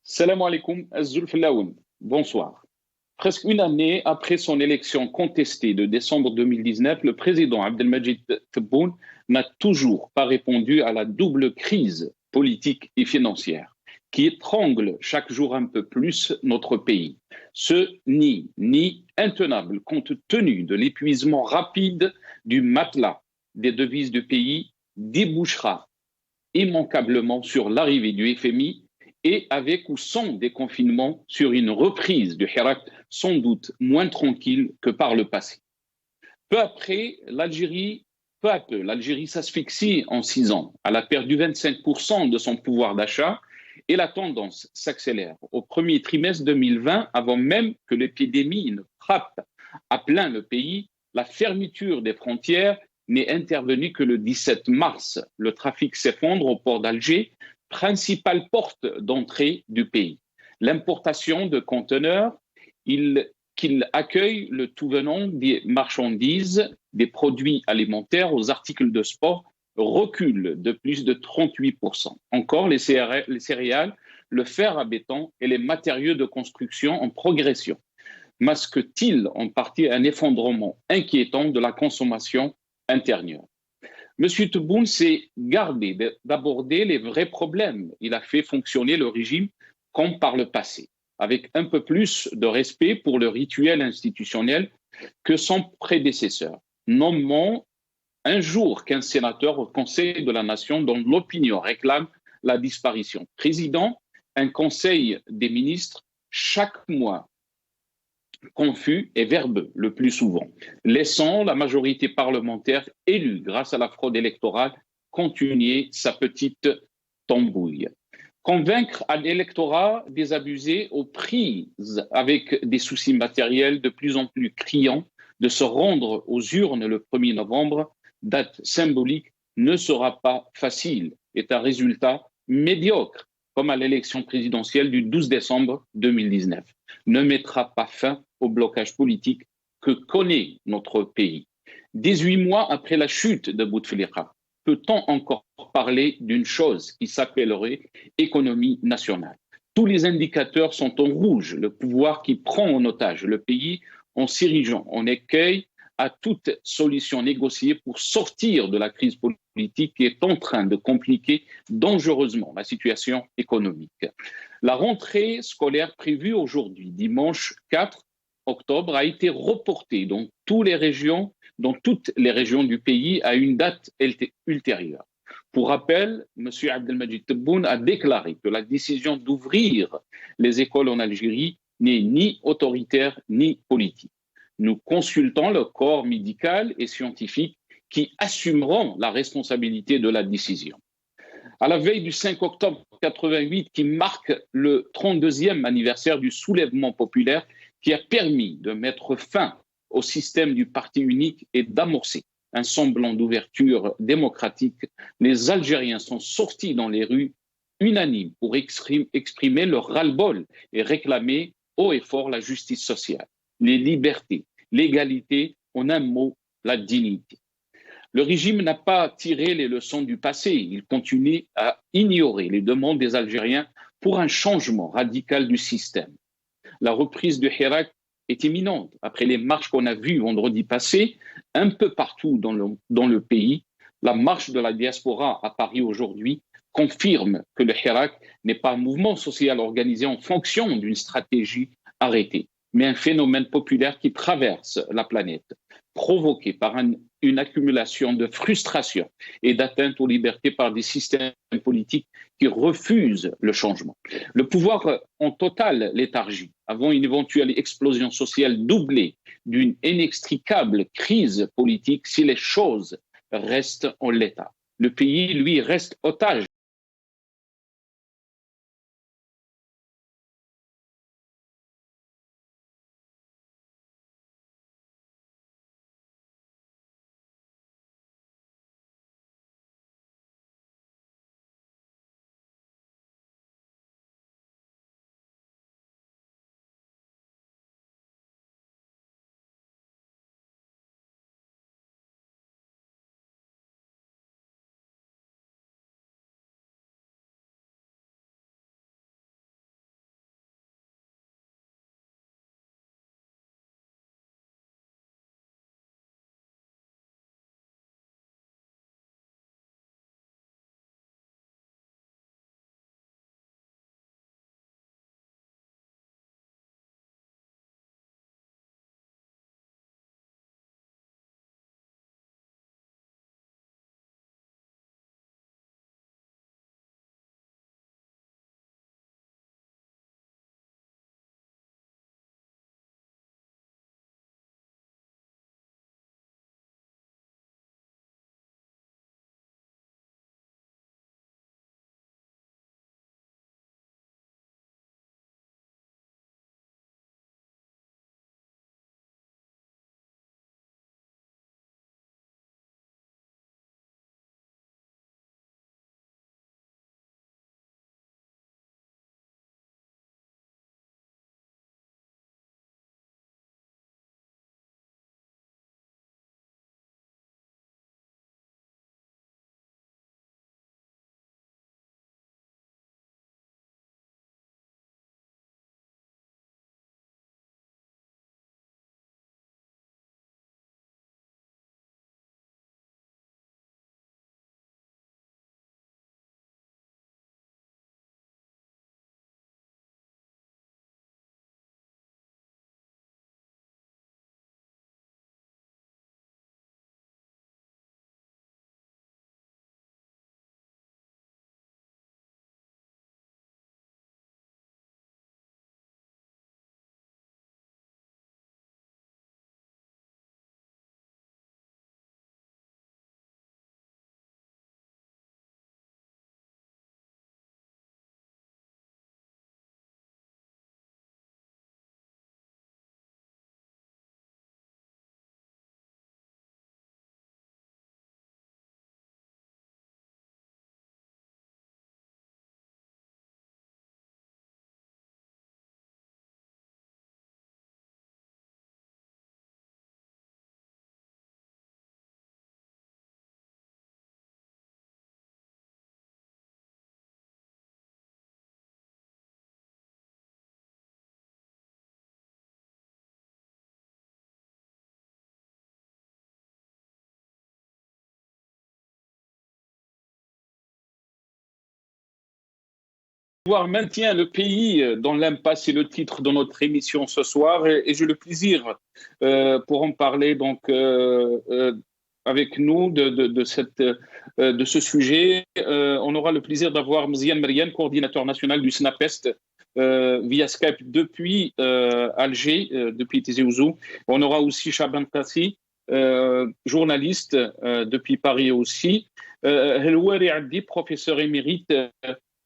Salam alaikum, Azul Filaoun. Bonsoir. Presque une année après son élection contestée de décembre 2019, le président Abdelmajid Tebboune n'a toujours pas répondu à la double crise politique et financière qui étrangle chaque jour un peu plus notre pays. Ce ni intenable compte tenu de l'épuisement rapide du matelas des devises du pays débouchera immanquablement sur l'arrivée du FMI et avec ou sans déconfinement sur une reprise du Hirak sans doute moins tranquille que par le passé. Peu après, peu à peu, l'Algérie s'asphyxie en 6 ans. Elle a perdu 25% de son pouvoir d'achat et la tendance s'accélère. Au premier trimestre 2020, avant même que l'épidémie ne frappe à plein le pays, la fermeture des frontières n'est intervenue que le 17 mars. Le trafic s'effondre au port d'Alger, principale porte d'entrée du pays. L'importation de conteneurs, qu'il accueille le tout venant des marchandises, des produits alimentaires aux articles de sport recule de plus de 38%. Encore les céréales, le fer à béton et les matériaux de construction en progression masque-t-il en partie un effondrement inquiétant de la consommation intérieure. M. Tebboune s'est gardé d'aborder les vrais problèmes. Il a fait fonctionner le régime comme par le passé, avec un peu plus de respect pour le rituel institutionnel que son prédécesseur. Nommons un jour qu'un sénateur au Conseil de la Nation dont l'opinion réclame la disparition. Président, un Conseil des ministres chaque mois confus et verbeux le plus souvent, laissant la majorité parlementaire élue grâce à la fraude électorale continuer sa petite tambouille. Convaincre à l'électorat désabusé aux prises avec des soucis matériels de plus en plus criants de se rendre aux urnes le 1er novembre, date symbolique, ne sera pas facile, est un résultat médiocre, comme à l'élection présidentielle du 12 décembre 2019. Ne mettra pas fin au blocage politique que connaît notre pays. 18 mois après la chute de Bouteflika, peut-on encore parler d'une chose qui s'appellerait économie nationale? Tous les indicateurs sont en rouge. Le pouvoir qui prend en otage le pays en s'érigeant en écueil à toute solution négociée pour sortir de la crise politique qui est en train de compliquer dangereusement la situation économique. La rentrée scolaire prévue aujourd'hui, dimanche 4 octobre, a été reportée dans toutes les régions du pays à une date ultérieure. Pour rappel, M. Abdelmajid Tebboune a déclaré que la décision d'ouvrir les écoles en Algérie n'est ni autoritaire ni politique. Nous consultons le corps médical et scientifique qui assumeront la responsabilité de la décision. À la veille du 5 octobre 88, qui marque le 32e anniversaire du soulèvement populaire qui a permis de mettre fin au système du parti unique et d'amorcer un semblant d'ouverture démocratique, les Algériens sont sortis dans les rues unanimes pour exprimer leur ras-le-bol et réclamer haut et fort la justice sociale, les libertés, l'égalité, en un mot, la dignité. Le régime n'a pas tiré les leçons du passé. Il continue à ignorer les demandes des Algériens pour un changement radical du système. La reprise du Hirak est imminente. Après les marches qu'on a vues vendredi passé, un peu partout dans le pays, la marche de la diaspora à Paris aujourd'hui confirme que le Hirak n'est pas un mouvement social organisé en fonction d'une stratégie arrêtée, mais un phénomène populaire qui traverse la planète, provoqué par une accumulation de frustration et d'atteinte aux libertés par des systèmes politiques qui refusent le changement. Le pouvoir en totale léthargie, avant une éventuelle explosion sociale doublée d'une inextricable crise politique, si les choses restent en l'état. Le pays, lui, reste otage maintient le pays dans l'impasse, c'est le titre de notre émission ce soir, et j'ai le plaisir pour en parler donc avec nous de ce sujet. On aura le plaisir d'avoir Mziane Meriane, coordinateur national du SNAPEST, via Skype depuis Alger, depuis Tizi Ouzou. On aura aussi Chaban Kassi, journaliste depuis Paris aussi. Helwari Addi, professeur émérite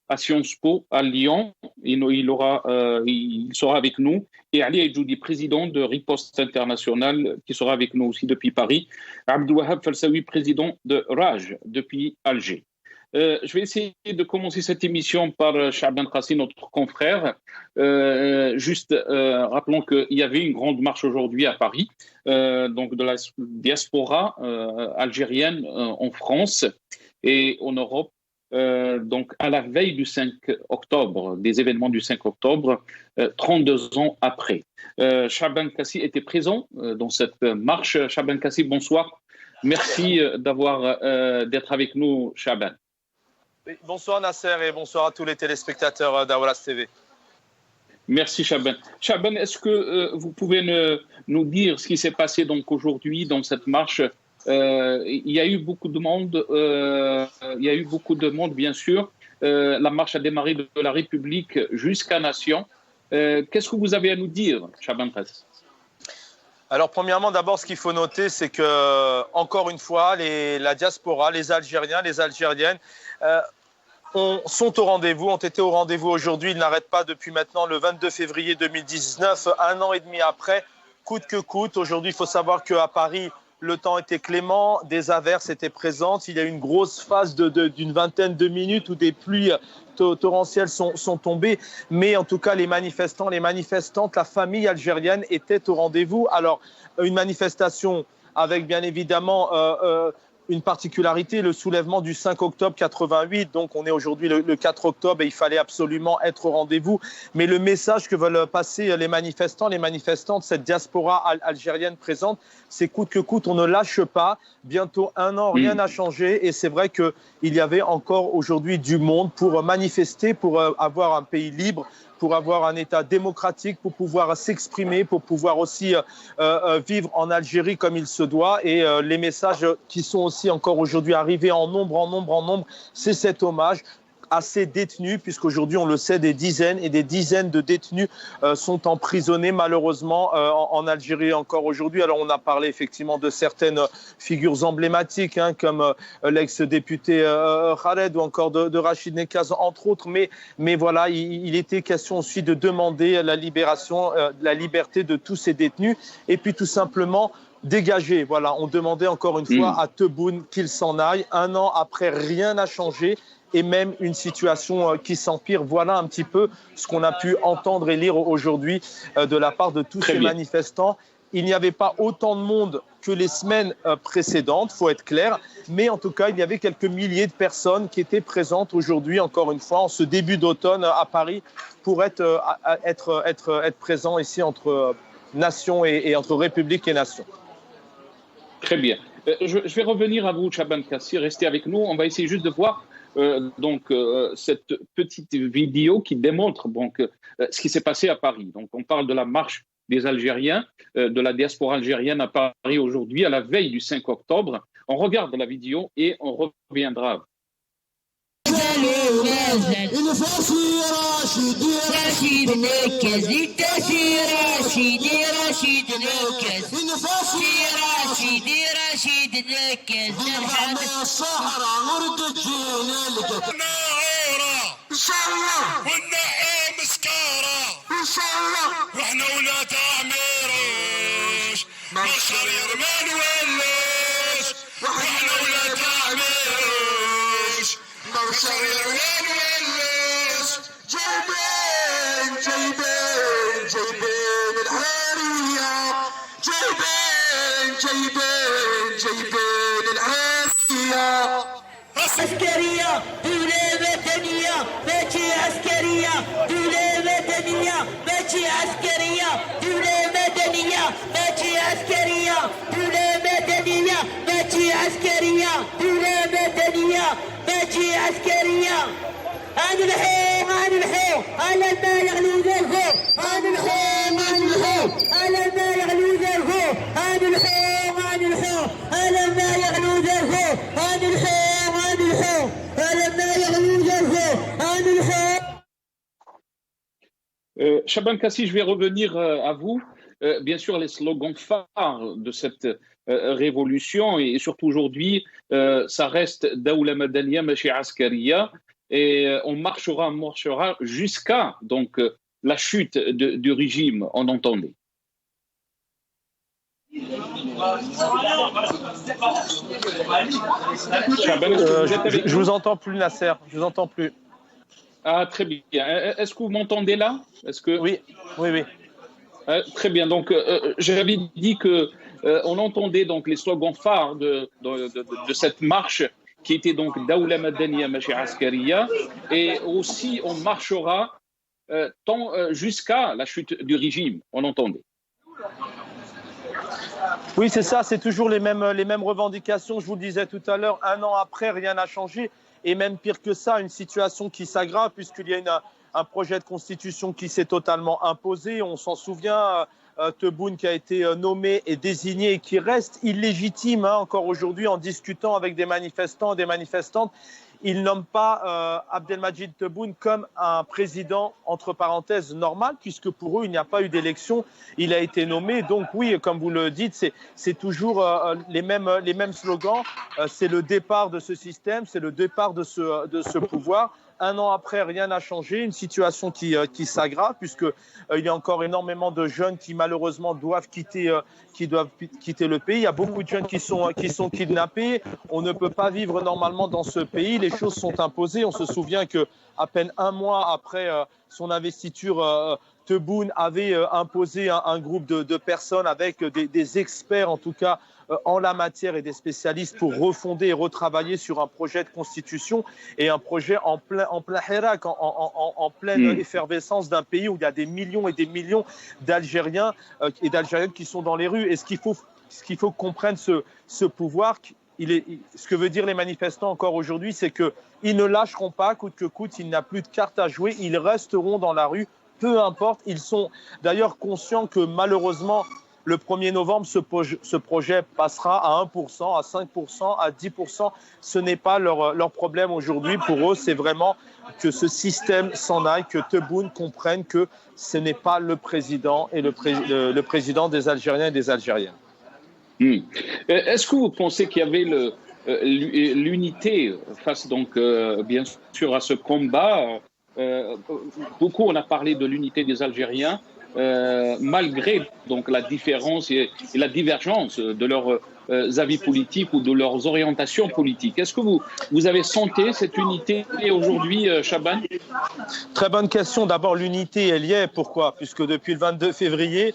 à Sciences Po à Lyon, il sera avec nous, et Ali Aïdjoudi, président de Riposte International, qui sera avec nous aussi depuis Paris, Abdelwahab Falsaoui, président de RAJ depuis Alger. Je vais essayer de commencer cette émission par Chaban Kassi, notre confrère. Rappelons qu'il y avait une grande marche aujourd'hui à Paris, donc de la diaspora algérienne en France et en Europe. Donc à la veille du 5 octobre, des événements du 5 octobre, 32 ans après. Chaban Kassi était présent dans cette marche. Chaban Kassi, bonsoir. Merci d'être avec nous, Chaban. Oui, bonsoir Nasser et bonsoir à tous les téléspectateurs d'Awalas TV. Merci Chaban. Chaban, est-ce que vous pouvez nous dire ce qui s'est passé donc aujourd'hui dans cette marche? Il y a eu beaucoup de monde, bien sûr. La marche a démarré de la République jusqu'à Nation. Qu'est-ce que vous avez à nous dire, Chaban Kassi? Alors, premièrement, d'abord, ce qu'il faut noter, c'est que, encore une fois, la diaspora, les Algériens, les Algériennes, sont au rendez-vous, ont été au rendez-vous aujourd'hui. Ils n'arrêtent pas depuis maintenant le 22 février 2019, un an et demi après, coûte que coûte. Aujourd'hui, il faut savoir qu'à Paris, le temps était clément, des averses étaient présentes. Il y a eu une grosse phase d'une vingtaine de minutes où des pluies torrentielles sont tombées. Mais en tout cas, les manifestants, les manifestantes, la famille algérienne était au rendez-vous. Alors, une manifestation avec bien évidemment une particularité, le soulèvement du 5 octobre 88. Donc, on est aujourd'hui le 4 octobre et il fallait absolument être au rendez-vous. Mais le message que veulent passer les manifestants, les manifestantes, cette diaspora algérienne présente, c'est coûte que coûte, on ne lâche pas. Bientôt un an, rien n'a changé. Et c'est vrai qu'il y avait encore aujourd'hui du monde pour manifester, pour avoir un pays libre, pour avoir un État démocratique, pour pouvoir s'exprimer, pour pouvoir aussi vivre en Algérie comme il se doit. Et les messages qui sont aussi encore aujourd'hui arrivés en nombre, c'est cet hommage à ces détenus, puisqu'aujourd'hui, on le sait, des dizaines et des dizaines de détenus sont emprisonnés malheureusement en Algérie encore aujourd'hui. Alors, on a parlé effectivement de certaines figures emblématiques, hein, comme l'ex-député Khaled ou encore de Rachid Nekaz, entre autres. Mais voilà, il était question aussi de demander la libération, la liberté de tous ces détenus. Et puis, tout simplement, dégager. Voilà, on demandait encore une fois à Tebboune qu'il s'en aille. Un an après, rien n'a changé. Et même une situation qui s'empire. Voilà un petit peu ce qu'on a pu entendre et lire aujourd'hui de la part de tous ces manifestants. Il n'y avait pas autant de monde que les semaines précédentes, il faut être clair. Mais en tout cas, il y avait quelques milliers de personnes qui étaient présentes aujourd'hui, encore une fois, en ce début d'automne à Paris, pour être présents ici entre nations et entre république et nation. Très bien. Je vais revenir à vous, Chaban Kassi. Restez avec nous. On va essayer juste de voir cette petite vidéo qui démontre ce qui s'est passé à Paris. Donc, on parle de la marche des Algériens, de la diaspora algérienne à Paris aujourd'hui, à la veille du 5 octobre. On regarde la vidéo et on reviendra. والنعيم مسكارة إن شاء الله وإحنا ولاد عميروش مشارير ما نولوش وإحنا ولاد عميروش مشارير ما نولوش جايبين الحرية جايبين الحرية عسكرية دولة مدنية ماشي عسكرية دولة مدنية ماشي عسكرية دولة مدنية ماشي عسكرية دولة مدنية ماشي عسكرية دولة مدنية ماشي عسكرية عن الحين على الماء يغلو ذرفه عن الحوم عن الحوم على الماء يغلو ذرفه عن الحوم عن الحوم على الماء يغلو ذرفه عن الحوم عن الحوم على الماء يغلو ذرفه عن الحوم. Shaban Kassi, je vais revenir à vous. Bien sûr, les slogans phares de cette révolution et surtout aujourd'hui, ça reste Daoula Madaniya Machi Askariya et on marchera jusqu'à donc la chute du régime, on entendait. Je vous entends plus, Nasser. Je vous entends plus. Ah, très bien. Est-ce que vous m'entendez là? Oui. Très bien. Donc, j'avais dit que on entendait donc les slogans phares de cette marche qui était donc Daoula Madaniya Machi Askariya et aussi on marchera jusqu'à la chute du régime. On entendait. Oui, c'est ça. C'est toujours les mêmes revendications. Je vous le disais tout à l'heure. 1 an après, rien n'a changé. Et même pire que ça, une situation qui s'aggrave puisqu'il y a un projet de constitution qui s'est totalement imposé. On s'en souvient, Tebboune qui a été nommé et désigné et qui reste illégitime encore aujourd'hui en discutant avec des manifestants et des manifestantes. Ils nomment pas Abdelmadjid Tebboune comme un président, entre parenthèses, normal, puisque pour eux, il n'y a pas eu d'élection. Il a été nommé. Donc oui, comme vous le dites, c'est toujours les mêmes slogans. C'est le départ de ce système, c'est le départ de ce pouvoir. 1 an après, rien n'a changé. Une situation qui s'aggrave, puisqu'il y a encore énormément de jeunes qui, malheureusement, doivent quitter le pays. Il y a beaucoup de jeunes qui sont kidnappés. On ne peut pas vivre normalement dans ce pays. Les choses sont imposées. On se souvient qu'à peine 1 mois après son investiture, Tebboune avait imposé un groupe de personnes avec des experts, en tout cas, en la matière et des spécialistes pour refonder et retravailler sur un projet de constitution et un projet en plein hirak, en pleine effervescence d'un pays où il y a des millions et des millions d'Algériens et d'Algériennes qui sont dans les rues. Et ce qu'il faut comprendre ce pouvoir, ce que veut dire les manifestants encore aujourd'hui, c'est qu'ils ne lâcheront pas coûte que coûte, il n'y a plus de carte à jouer, ils resteront dans la rue, peu importe. Ils sont d'ailleurs conscients que malheureusement, le 1er novembre, ce projet passera à 1%, à 5%, à 10%. Ce n'est pas leur problème aujourd'hui. Pour eux, c'est vraiment que ce système s'en aille, que Tebboune comprenne que ce n'est pas le président et le président des Algériens et des Algériennes. Est-ce que vous pensez qu'il y avait l'unité face donc bien sûr à ce combat? Beaucoup on a parlé de l'unité des Algériens. Malgré donc la différence et la divergence de leurs avis politiques ou de leurs orientations politiques. Est-ce que vous avez senti cette unité aujourd'hui, Shaban? Très bonne question. D'abord, l'unité, elle y est. Pourquoi? Puisque depuis le 22 février,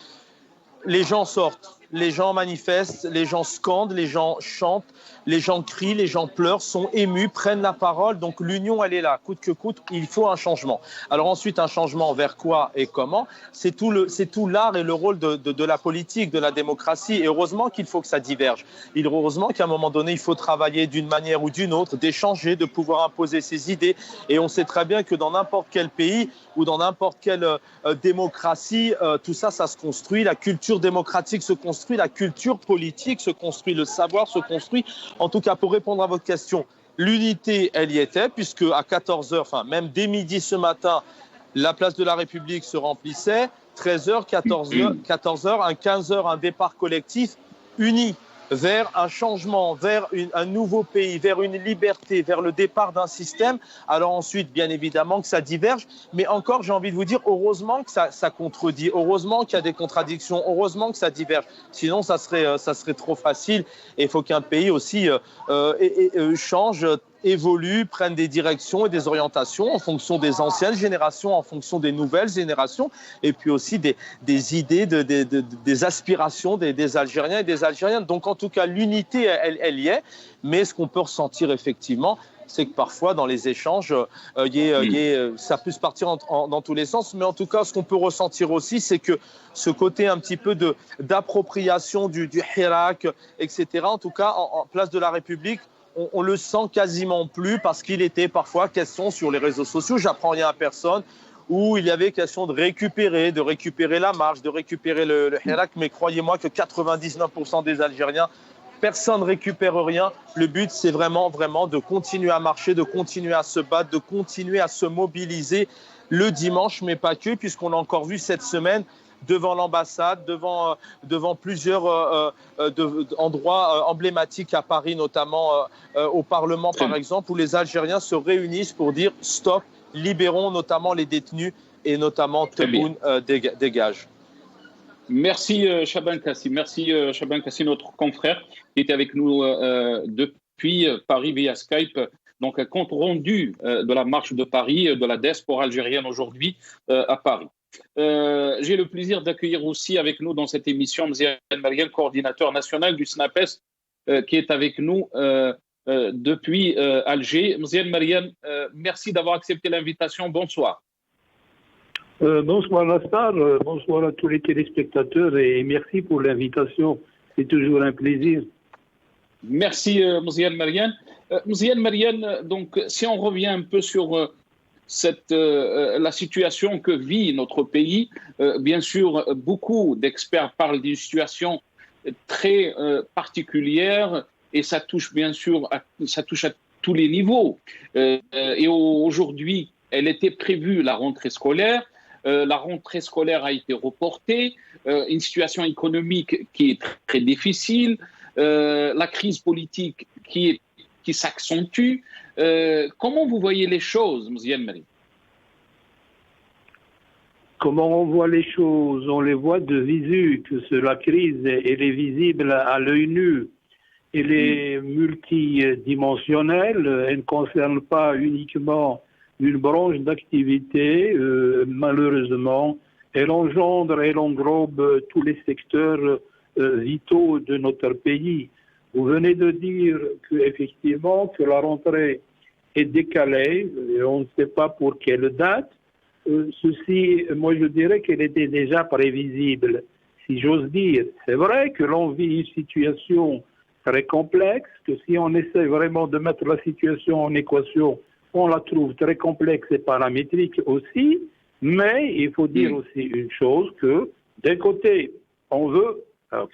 les gens sortent, les gens manifestent, les gens scandent, les gens chantent, les gens crient, les gens pleurent, sont émus, prennent la parole. Donc l'union, elle est là, coûte que coûte, il faut un changement. Alors ensuite, un changement vers quoi et comment? C'est tout l'art et le rôle de la politique, de la démocratie. Et heureusement qu'il faut que ça diverge. Heureusement qu'à un moment donné, il faut travailler d'une manière ou d'une autre, d'échanger, de pouvoir imposer ses idées. Et on sait très bien que dans n'importe quel pays ou dans n'importe quelle démocratie, tout ça, ça se construit. La culture démocratique se construit, la culture politique se construit, le savoir se construit. En tout cas, pour répondre à votre question, l'unité, elle y était, puisque à 14h, enfin même dès midi ce matin, la place de la République se remplissait. 13h, 14h, 15h, un départ collectif uni vers un changement, vers un nouveau pays, vers une liberté, vers le départ d'un système. Alors ensuite, bien évidemment que ça diverge, mais encore, j'ai envie de vous dire, heureusement que ça contredit, heureusement qu'il y a des contradictions, heureusement que ça diverge. Sinon, ça serait trop facile. Et il faut qu'un pays aussi change, évoluent, prennent des directions et des orientations en fonction des anciennes générations, en fonction des nouvelles générations, et puis aussi des idées, des aspirations des Algériens et des Algériennes. Donc en tout cas, l'unité, elle y est, mais ce qu'on peut ressentir effectivement, c'est que parfois dans les échanges, ça peut se partir dans tous les sens, mais en tout cas, ce qu'on peut ressentir aussi, c'est que ce côté un petit peu d'appropriation du hirak, etc., en tout cas, en place de la République, on le sent quasiment plus parce qu'il était parfois question sur les réseaux sociaux, j'apprends rien à personne, où il y avait question de récupérer la marge, de récupérer le Hirak. Mais croyez-moi que 99% des Algériens, personne ne récupère rien. Le but, c'est vraiment de continuer à marcher, de continuer à se battre, de continuer à se mobiliser le dimanche, mais pas que, puisqu'on a encore vu cette semaine devant l'ambassade, devant plusieurs endroits emblématiques à Paris, notamment au Parlement par exemple, où les Algériens se réunissent pour dire stop, libérons notamment les détenus et notamment Tebboune dégage. Merci Chaban Kassi, notre confrère qui était avec nous depuis Paris via Skype. Donc, un compte rendu de la marche de Paris, de la diaspora algérienne aujourd'hui à Paris. J'ai le plaisir d'accueillir aussi avec nous dans cette émission Mziane Mariane, coordinateur national du SNAPES, qui est avec nous depuis Alger. Mziane Mariane, merci d'avoir accepté l'invitation. Bonsoir. Bonsoir Nassar, bonsoir à tous les téléspectateurs et merci pour l'invitation. C'est toujours un plaisir. Merci Mziane Mariane. Mziane Mariane, donc si on revient un peu sur la situation que vit notre pays, bien sûr, beaucoup d'experts parlent d'une situation très particulière et ça touche bien sûr à tous les niveaux. Et aujourd'hui, elle était prévue, la rentrée scolaire. La rentrée scolaire a été reportée, une situation économique qui est très difficile, la crise politique qui s'accentue. Comment vous voyez les choses, Mziane Mariane? Comment on voit les choses? On les voit de visu, que la crise, elle est visible à l'œil nu. Elle est multidimensionnelle, elle ne concerne pas uniquement une branche d'activité, malheureusement, elle englobe tous les secteurs vitaux de notre pays. Vous venez de dire qu'effectivement, que la rentrée est décalée, et on ne sait pas pour quelle date. Ceci, moi je dirais qu'elle était déjà prévisible, si j'ose dire. C'est vrai que l'on vit une situation très complexe, que si on essaie vraiment de mettre la situation en équation, on la trouve très complexe et paramétrique aussi, mais il faut dire aussi une chose, que d'un côté, on veut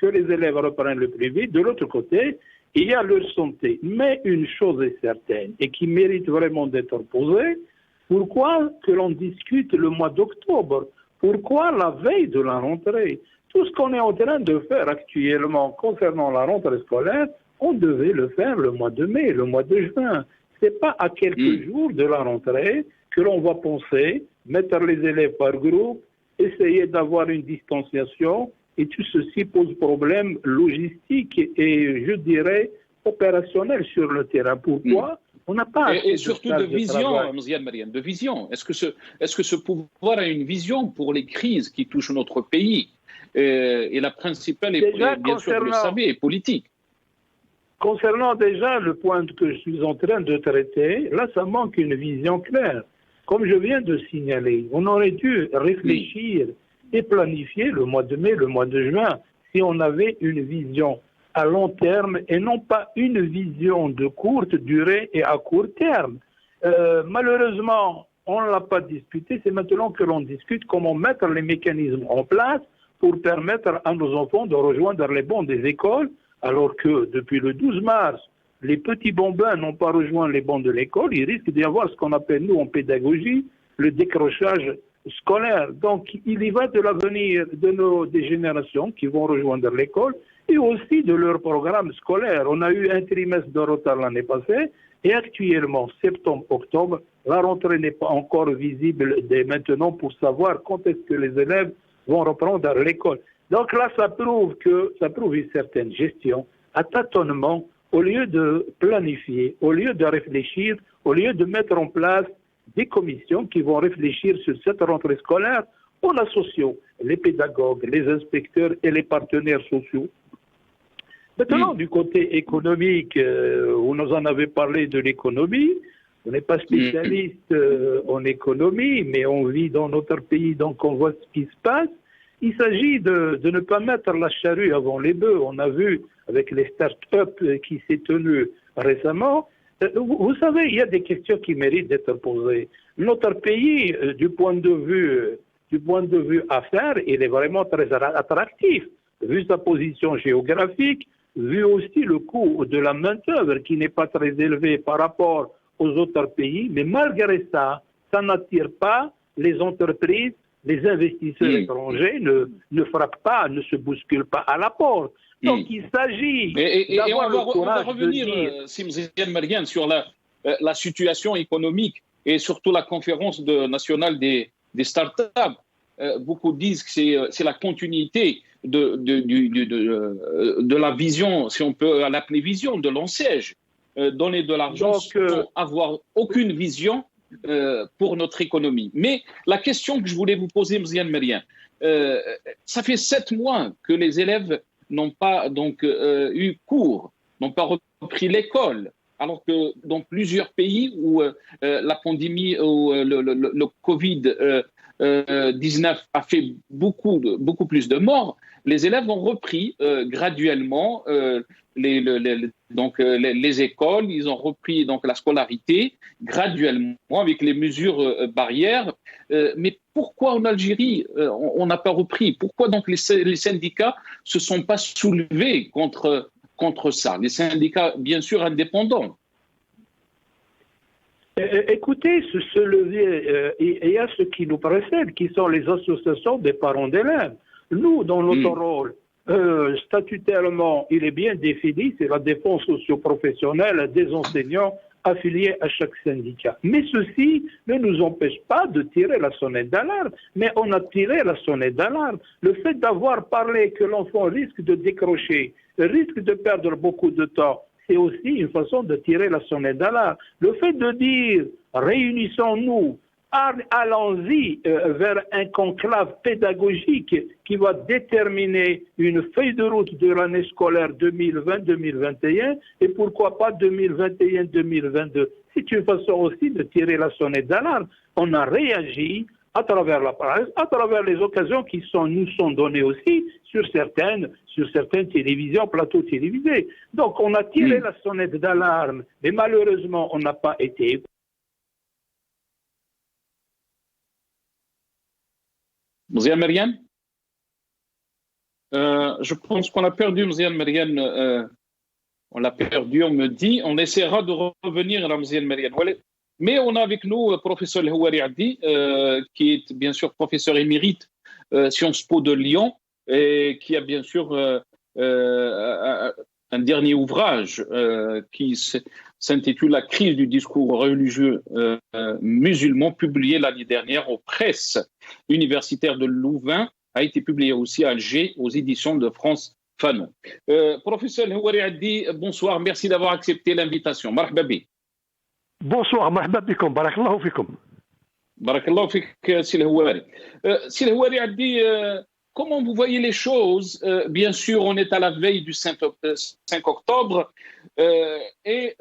que les élèves reprennent le plus vite, de l'autre côté, il y a leur santé. Mais une chose est certaine, et qui mérite vraiment d'être posée, pourquoi que l'on discute le mois d'octobre? Pourquoi la veille de la rentrée? Tout ce qu'on est en train de faire actuellement concernant la rentrée scolaire, on devait le faire le mois de mai, le mois de juin. C'est pas à quelques jours de la rentrée que l'on va penser mettre les élèves par groupe, essayer d'avoir une distanciation, et tout ceci pose problème logistique et, je dirais, opérationnel sur le terrain. Pourquoi? On n'a pas et surtout de vision, Mziane Mariane, de vision. Est-ce que ce pouvoir a une vision pour les crises qui touchent notre pays? Et la principale est, bien sûr, vous le savez, est politique. Concernant déjà le point que je suis en train de traiter, là, ça manque une vision claire. Comme je viens de signaler, on aurait dû réfléchir et planifier le mois de mai, le mois de juin, si on avait une vision à long terme et non pas une vision de courte durée et à court terme. Malheureusement, on ne l'a pas discuté. C'est maintenant que l'on discute comment mettre les mécanismes en place pour permettre à nos enfants de rejoindre les bancs des écoles, alors que depuis le 12 mars, les petits bambins n'ont pas rejoint les bancs de l'école. Il risque d'y avoir ce qu'on appelle, nous, en pédagogie, le décrochage scolaire. Donc, il y va de l'avenir des générations qui vont rejoindre l'école et aussi de leur programme scolaire. On a eu un trimestre de retard l'année passée et actuellement, septembre-octobre, la rentrée n'est pas encore visible dès maintenant pour savoir quand est-ce que les élèves vont reprendre l'école. Donc là, ça prouve une certaine gestion à tâtonnement, au lieu de planifier, au lieu de réfléchir, au lieu de mettre en place des commissions qui vont réfléchir sur cette rentrée scolaire en associant les pédagogues, les inspecteurs et les partenaires sociaux. Maintenant, du côté économique, vous nous en avez parlé de l'économie. On n'est pas spécialiste en économie, mais on vit dans notre pays, donc on voit ce qui se passe. Il s'agit de ne pas mettre la charrue avant les bœufs. On a vu avec les start-up qui s'est tenu récemment, Vous savez, il y a des questions qui méritent d'être posées. Notre pays, du point de vue affaires, il est vraiment très attractif, vu sa position géographique, vu aussi le coût de la main-d'œuvre qui n'est pas très élevé par rapport aux autres pays. Mais malgré ça, ça n'attire pas les entreprises, les investisseurs étrangers ne frappent pas, ne se bousculent pas à la porte. Donc il s'agit d'avoir le courage on va revenir, de dire... Mziane Mariane, sur la situation économique et surtout la conférence nationale des startups. Beaucoup disent que c'est la continuité de la vision, si on peut l'appeler vision, de l'ANSEJ. Donner de l'argent sans avoir aucune vision pour notre économie. Mais la question que je voulais vous poser, Mziane Mariane, ça fait 7 mois que les élèves n'ont pas eu cours, n'ont pas repris l'école, alors que dans plusieurs pays où la pandémie, où le Covid-19 a fait beaucoup plus de morts, les élèves ont repris graduellement les écoles, ils ont repris donc la scolarité graduellement avec les mesures barrières. Mais pourquoi en Algérie on n'a pas repris? Pourquoi donc les syndicats se sont pas soulevés contre ça? Les syndicats, bien sûr, indépendants. Écoutez, se lever, il y a ce qui nous précède, qui sont les associations des parents d'élèves. Nous, dans notre rôle, statutairement, il est bien défini, c'est la défense socio-professionnelle des enseignants affiliés à chaque syndicat. Mais ceci ne nous empêche pas de tirer la sonnette d'alarme. Mais on a tiré la sonnette d'alarme. Le fait d'avoir parlé que l'enfant risque de décrocher, risque de perdre beaucoup de temps, c'est aussi une façon de tirer la sonnette d'alarme. Le fait de dire « réunissons-nous », allons-y vers un conclave pédagogique qui va déterminer une feuille de route de l'année scolaire 2020-2021 et pourquoi pas 2021-2022. C'est une façon aussi de tirer la sonnette d'alarme. On a réagi à travers la presse, à travers les occasions qui nous sont données aussi sur certaines télévisions, plateaux télévisés. Donc on a tiré la sonnette d'alarme, mais malheureusement on n'a pas été... Mziane Mariane, je pense qu'on a perdu Mziane Mariane. On l'a perdu, on me dit. On essaiera de revenir à Mziane Mariane. Mais on a avec nous le professeur Houari Addi, qui est bien sûr professeur émérite Sciences Po de Lyon, et qui a bien sûr un dernier ouvrage qui s'intitule La crise du discours religieux musulman, publié l'année dernière aux presses universitaires de Louvain, a été publié aussi à Alger aux éditions de France Fanon. Professeur Houari Addi, bonsoir, merci d'avoir accepté l'invitation. Marhaba bi. Bonsoir, marhaba bikum, barakallahu fikum. Barakallahu fik, Sil Houari. Sil Houari Addi, comment vous voyez les choses? Bien sûr, on est à la veille du 5 octobre et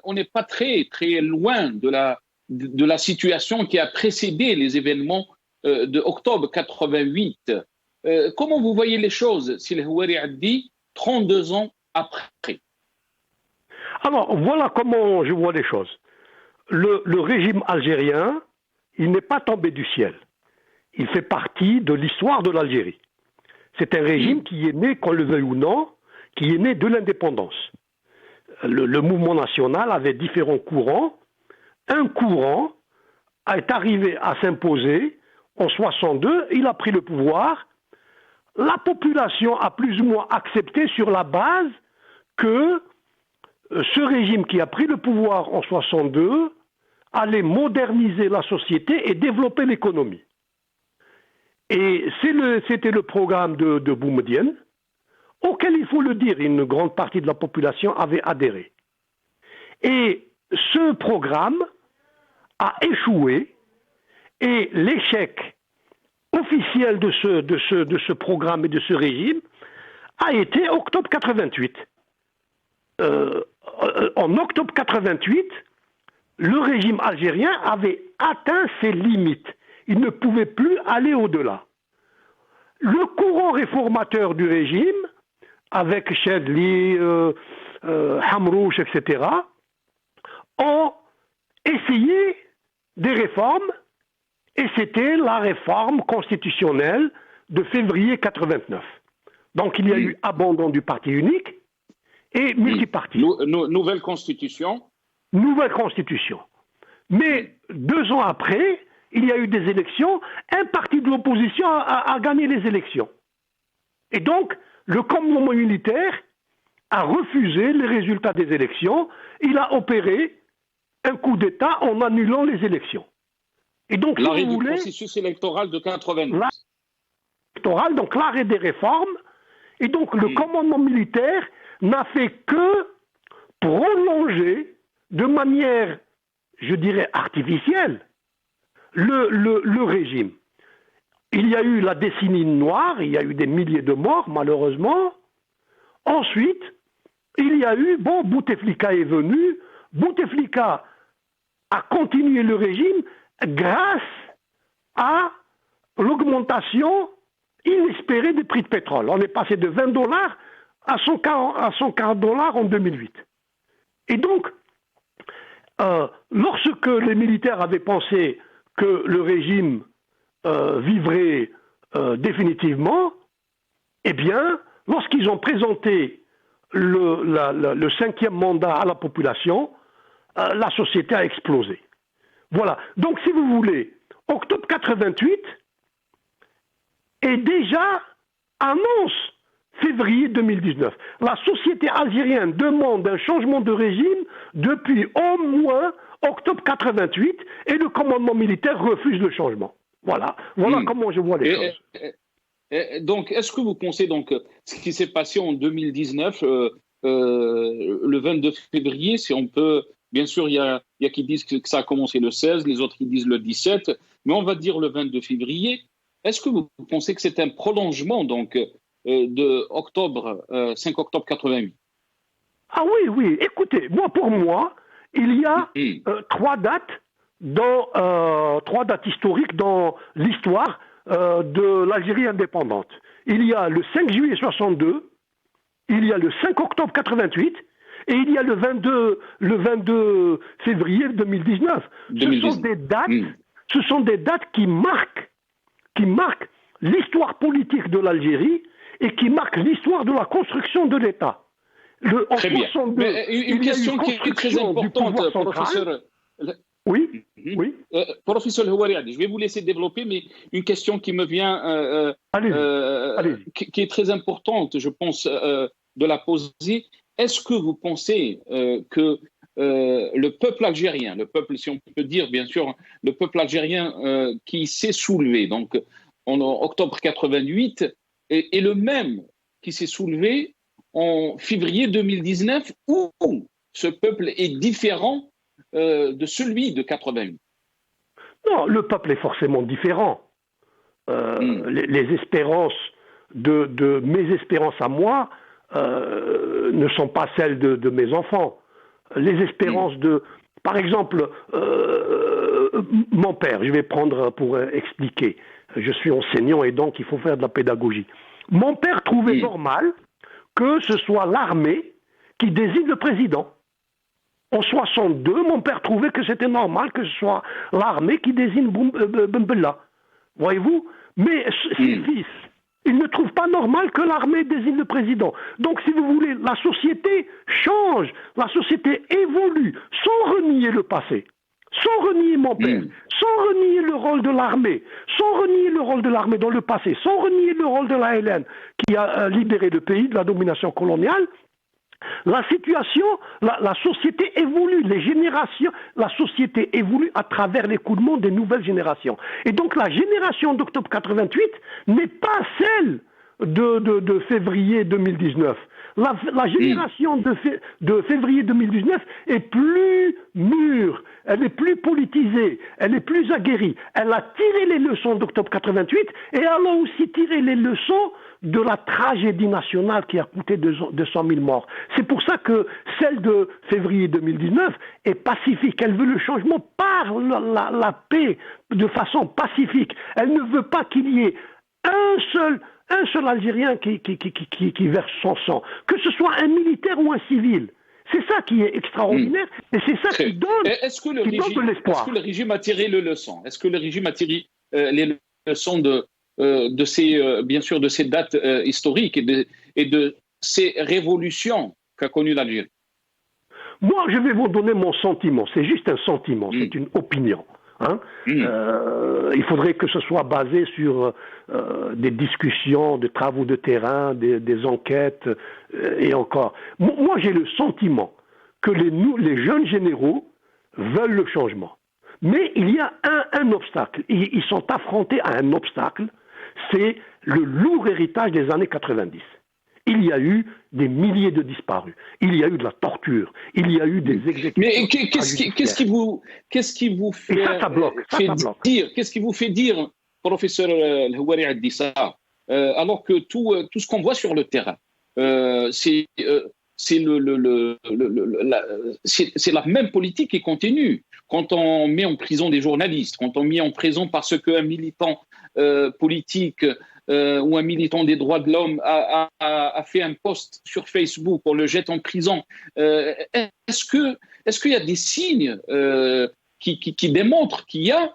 on n'est pas très loin de la situation qui a précédé les événements de octobre 88. Comment vous voyez les choses, Sil Houari Addi, 32 ans après? Alors, voilà comment je vois les choses. Le régime algérien, il n'est pas tombé du ciel. Il fait partie de l'histoire de l'Algérie. C'est un régime qui est né, qu'on le veuille ou non, qui est né de l'indépendance. Le mouvement national avait différents courants. Un courant est arrivé à s'imposer en 62, il a pris le pouvoir. La population a plus ou moins accepté sur la base que ce régime qui a pris le pouvoir en 62 allait moderniser la société et développer l'économie. Et c'était le programme de Boumedienne, auquel, il faut le dire, une grande partie de la population avait adhéré. Et ce programme a échoué, et l'échec officiel de ce programme et de ce régime a été octobre 88. En octobre 88, le régime algérien avait atteint ses limites. Il ne pouvait plus aller au-delà. Le courant réformateur du régime, avec Chadli, Hamrouche, etc., ont essayé des réformes, et c'était la réforme constitutionnelle de février 89. Donc il y a eu abandon du parti unique et multiparti. Nouvelle constitution. Nouvelle constitution. Mais 2 ans après, il y a eu des élections, un parti de l'opposition a gagné les élections. Et donc, le commandement militaire a refusé les résultats des élections, il a opéré un coup d'État en annulant les élections. Et donc, l'arrêt du processus électoral de 89. Électoral, donc l'arrêt des réformes, et donc le commandement militaire n'a fait que prolonger de manière, je dirais, artificielle le régime. Il y a eu la décennie noire, il y a eu des milliers de morts, malheureusement. Ensuite, il y a eu, Bouteflika est venu, Bouteflika a continué le régime grâce à l'augmentation inespérée des prix de pétrole. On est passé de $20 à 140 $ en 2008. Et donc, lorsque les militaires avaient pensé que le régime vivrait définitivement, eh bien, lorsqu'ils ont présenté le 5e mandat à la population, la société a explosé. Voilà. Donc, si vous voulez, octobre 88 est déjà annonce février 2019. La société algérienne demande un changement de régime depuis au moins octobre 88 et le commandement militaire refuse le changement. Voilà comment je vois les choses. Donc, est-ce que vous pensez donc ce qui s'est passé en 2019, le 22 février, si on peut, bien sûr, il y a qui disent que ça a commencé le 16, les autres qui disent le 17, mais on va dire le 22 février. Est-ce que vous pensez que c'est un prolongement donc de 5 octobre 88? Ah oui. Écoutez, pour moi, il y a 3 dates historiques dans l'histoire de l'Algérie indépendante. Il y a le 5 juillet 62, il y a le 5 octobre 88 et il y a le 22 février 2019. Ce sont des dates qui marquent l'histoire politique de l'Algérie et qui marquent l'histoire de la construction de l'État. Très bien. Mais une question qui est très importante, professeur. Oui. Professeur Houariani, je vais vous laisser développer, mais une question qui me vient, Allez-y. qui est très importante, je pense, de la poser. Est-ce que vous pensez que le peuple algérien, le peuple, si on peut dire, bien sûr, le peuple algérien qui s'est soulevé, donc en octobre 88, est le même qui s'est soulevé en février 2019, où ce peuple est différent de celui de 88? Non, le peuple est forcément différent. Les espérances de mes espérances à moi ne sont pas celles de mes enfants. Les espérances par exemple, mon père, je vais prendre pour expliquer. Je suis enseignant et donc il faut faire de la pédagogie. Mon père trouvait normal que ce soit l'armée qui désigne le président. En 62, mon père trouvait que c'était normal que ce soit l'armée qui désigne Ben Bella. Voyez-vous? Mais ses fils, ils ne trouvent pas normal que l'armée désigne le président. Donc, si vous voulez, la société change, la société évolue, sans renier le passé, sans renier mon père, sans renier le rôle de l'armée, sans renier le rôle de l'armée dans le passé, sans renier le rôle de la LN qui a libéré le pays de la domination coloniale. La situation, la société évolue, les générations, la société évolue à travers l'écoulement des nouvelles générations. Et donc la génération d'octobre 88 n'est pas celle de février 2019. La génération de février 2019 est plus mûre, elle est plus politisée, elle est plus aguerrie. Elle a tiré les leçons d'octobre 88 et elle a aussi tiré les leçons de la tragédie nationale qui a coûté 200 000 morts. C'est pour ça que celle de février 2019 est pacifique. Elle veut le changement par la paix, de façon pacifique. Elle ne veut pas qu'il y ait un seul Algérien qui verse son sang, que ce soit un militaire ou un civil. C'est ça qui est extraordinaire et c'est ça qui donne, de l'espoir. Est-ce que le régime a tiré les leçons? Est-ce que le régime a tiré les leçons de ces, bien sûr, de ces dates historiques et de ces révolutions qu'a connues l'Algérie? Moi, je vais vous donner mon sentiment. C'est juste un sentiment, c'est une opinion. Hein. Il faudrait que ce soit basé sur des discussions, des travaux de terrain, des enquêtes et encore. Moi, j'ai le sentiment que les jeunes généraux veulent le changement. Mais il y a un obstacle. Ils sont affrontés à un obstacle, c'est le lourd héritage des années 90. Il y a eu des milliers de disparus. Il y a eu de la torture. Il y a eu des exécutions. Mais qu'est-ce qui vous fait, dire, qu'est-ce qui vous fait dire, professeur El Houari Addi, ça, alors que tout ce qu'on voit sur le terrain, c'est la même politique qui continue. Quand on met en prison des journalistes, quand on met en prison parce qu'un militant politique ou un militant des droits de l'homme a fait un post sur Facebook, on le jette en prison. Est-ce qu'il y a des signes qui démontrent qu'il y a,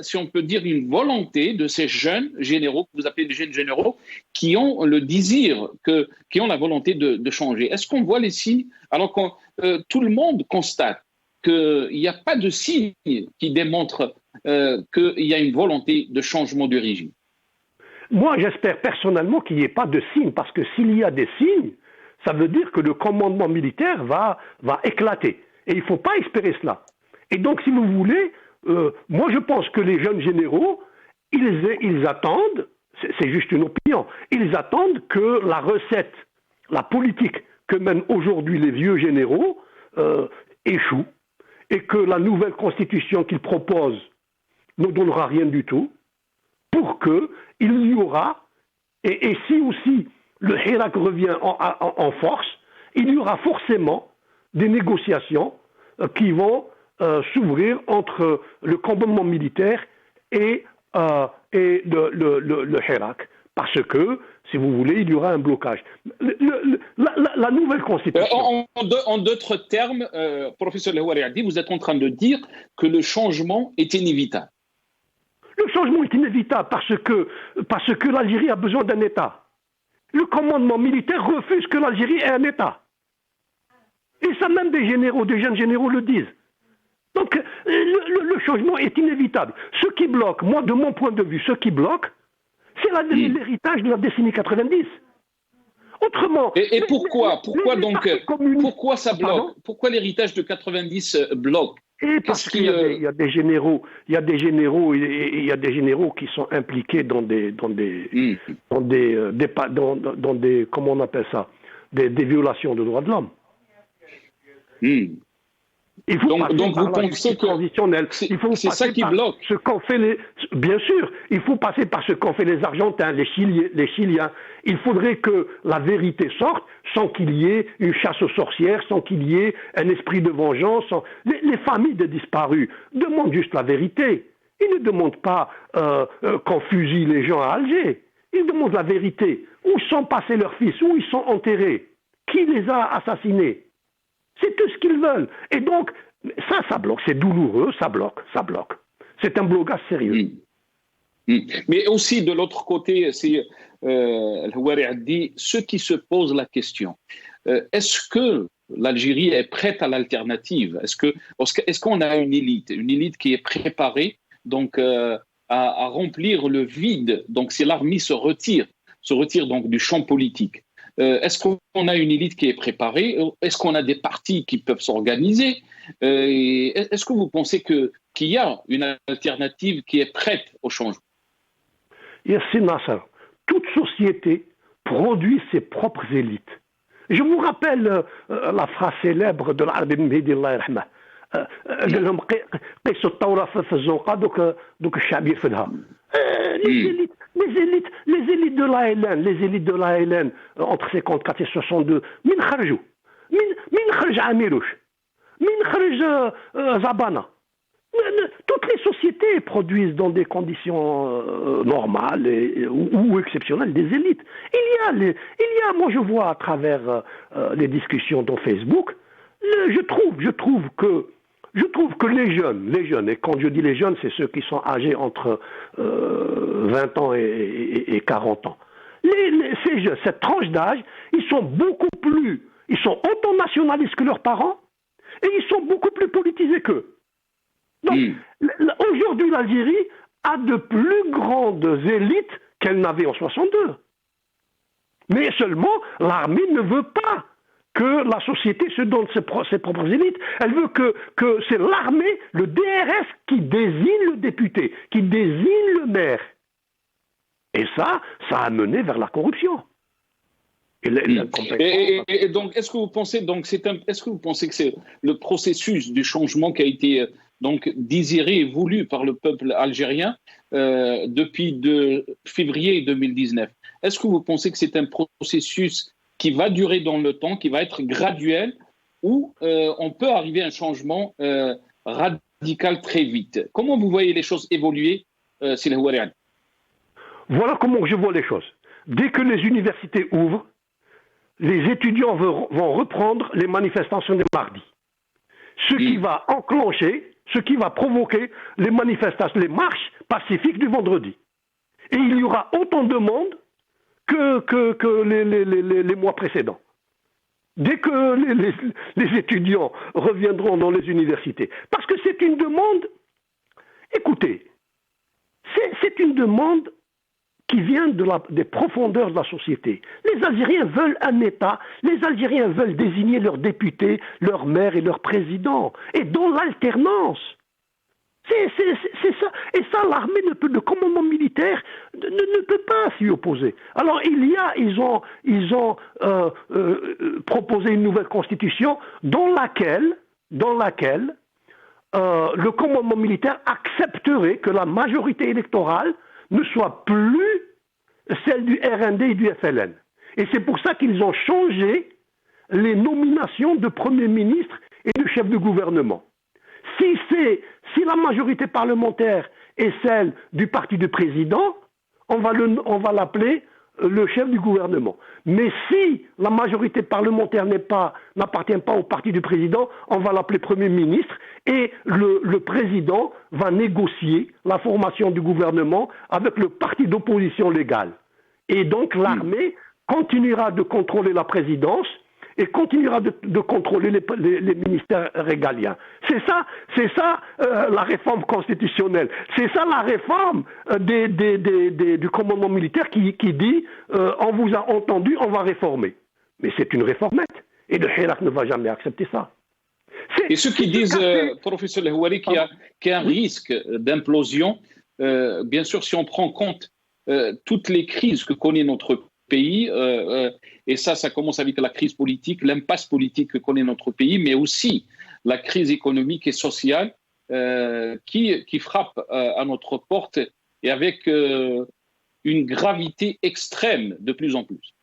si on peut dire, une volonté de ces jeunes généraux, que vous appelez les jeunes généraux, qui ont le désir, qui ont la volonté de changer? Est-ce qu'on voit les signes alors que tout le monde constate qu'il n'y a pas de signes qui démontrent qu'il y a une volonté de changement du régime? Moi, j'espère personnellement qu'il n'y ait pas de signes, parce que s'il y a des signes, ça veut dire que le commandement militaire va éclater. Et il ne faut pas espérer cela. Et donc, si vous voulez, moi je pense que les jeunes généraux, ils attendent, c'est juste une opinion, ils attendent que la recette, la politique que mènent aujourd'hui les vieux généraux échoue, et que la nouvelle constitution qu'ils proposent ne donnera rien du tout, pour qu'il y aura, et si aussi le Hirak revient en force, il y aura forcément des négociations qui vont s'ouvrir entre le commandement militaire et le Hirak. Parce que, si vous voulez, il y aura un blocage. La nouvelle constitution... En d'autres termes, professeur El Houari Addi, vous êtes en train de dire que le changement est inévitable. Le changement est inévitable parce que l'Algérie a besoin d'un État. Le commandement militaire refuse que l'Algérie ait un État. Et ça, même des jeunes généraux le disent. Donc, le changement est inévitable. Ce qui bloque, moi, de mon point de vue, ce qui bloque, c'est l'héritage de la décennie 90. Autrement... Et pourquoi ça bloque? Pourquoi l'héritage de 90 bloque? Et parce qu'il y a des généraux, qui sont impliqués dans des comment on appelle ça, des violations de droits de l'homme. Il faut donc vous pensez que c'est ça qui bloque? Bien sûr, il faut passer par ce qu'ont fait les Argentins, les Chiliens. Il faudrait que la vérité sorte sans qu'il y ait une chasse aux sorcières, sans qu'il y ait un esprit de vengeance. Les familles des disparus demandent juste la vérité. Ils ne demandent pas qu'on fusille les gens à Alger. Ils demandent la vérité. Où sont passés leurs fils? Où ils sont enterrés? Qui les a assassinés? C'est tout ce qu'ils veulent. Et donc, ça bloque. C'est douloureux, ça bloque. C'est un blocage sérieux. Mais aussi, de l'autre côté, c'est El Houari Addi, ceux qui se posent la question. Est-ce que l'Algérie est prête à l'alternative? Est-ce qu'on a une élite qui est préparée donc, à remplir le vide? Donc, si l'armée se retire donc, du champ politique, est-ce qu'on a une élite qui est préparée? Est-ce qu'on a des partis qui peuvent s'organiser? Est-ce que vous pensez qu'il y a une alternative qui est prête au changement? Yassine Nasser, toute société produit ses propres élites. Je vous rappelle la phrase célèbre de l'Arabi Mehdi Allah yarhamah. قال لهم قيسوا الثورة في الزنقة دوك الشعب يرفدها. Les élites de l'ALN, entre 54 et 62, من خرج عامروش من خرج زبانة Toutes les sociétés produisent dans des conditions normales ou exceptionnelles des élites. Il y a, moi je vois à travers les discussions dans Facebook, je trouve que les jeunes, et quand je dis les jeunes, c'est ceux qui sont âgés entre 20 ans et 40 ans. Ces jeunes, cette tranche d'âge, ils sont autant nationalistes que leurs parents, et ils sont beaucoup plus politisés qu'eux. Donc, aujourd'hui, l'Algérie a de plus grandes élites qu'elle n'avait en 62. Mais seulement, l'armée ne veut pas que la société se donne ses propres élites. Elle veut que c'est l'armée, le DRS, qui désigne le député, qui désigne le maire. Et ça a mené vers la corruption. Et donc, est-ce que vous pensez que c'est le processus du changement qui a été donc désiré et voulu par le peuple algérien depuis février 2019? Est-ce que vous pensez que c'est un processus qui va durer dans le temps, qui va être graduel, ou on peut arriver à un changement radical très vite? Comment vous voyez les choses évoluer, Sylh Houarian? Voilà comment je vois les choses. Dès que les universités ouvrent, les étudiants vont reprendre les manifestations des mardis. Ce qui va enclencher, ce qui va provoquer les manifestations, les marches pacifiques du vendredi. Et il y aura autant de monde que les mois précédents. Dès que les étudiants reviendront dans les universités. Parce que c'est une demande, écoutez, c'est une demande qui vient des profondeurs de la société. Les Algériens veulent un État, les Algériens veulent désigner leurs députés, leurs maires et leurs présidents, et dans l'alternance. C'est ça. Et ça, l'armée le commandement militaire ne peut pas s'y opposer. Alors ils ont proposé une nouvelle constitution dans laquelle le commandement militaire accepterait que la majorité électorale ne soit plus celle du RND et du FLN. Et c'est pour ça qu'ils ont changé les nominations de Premier ministre et de chef de gouvernement. Si la majorité parlementaire est celle du parti du président, on va l'appeler le chef du gouvernement. Mais si la majorité parlementaire n'appartient pas au parti du président, on va l'appeler Premier ministre et le président va négocier la formation du gouvernement avec le parti d'opposition légale. Et donc l'armée continuera de contrôler la présidence et continuera de contrôler les ministères régaliens. C'est ça la réforme constitutionnelle. C'est ça la réforme du commandement militaire qui dit on vous a entendu, on va réformer. Mais c'est une réformette. Et le Hirak ne va jamais accepter ça. Et ceux qui disent, professeur Houari, qu'il y a un risque d'implosion, bien sûr, si on prend en compte toutes les crises que connaît notre pays, et ça commence avec la crise politique, l'impasse politique que connaît notre pays, mais aussi la crise économique et sociale qui frappe à notre porte et avec une gravité extrême de plus en plus.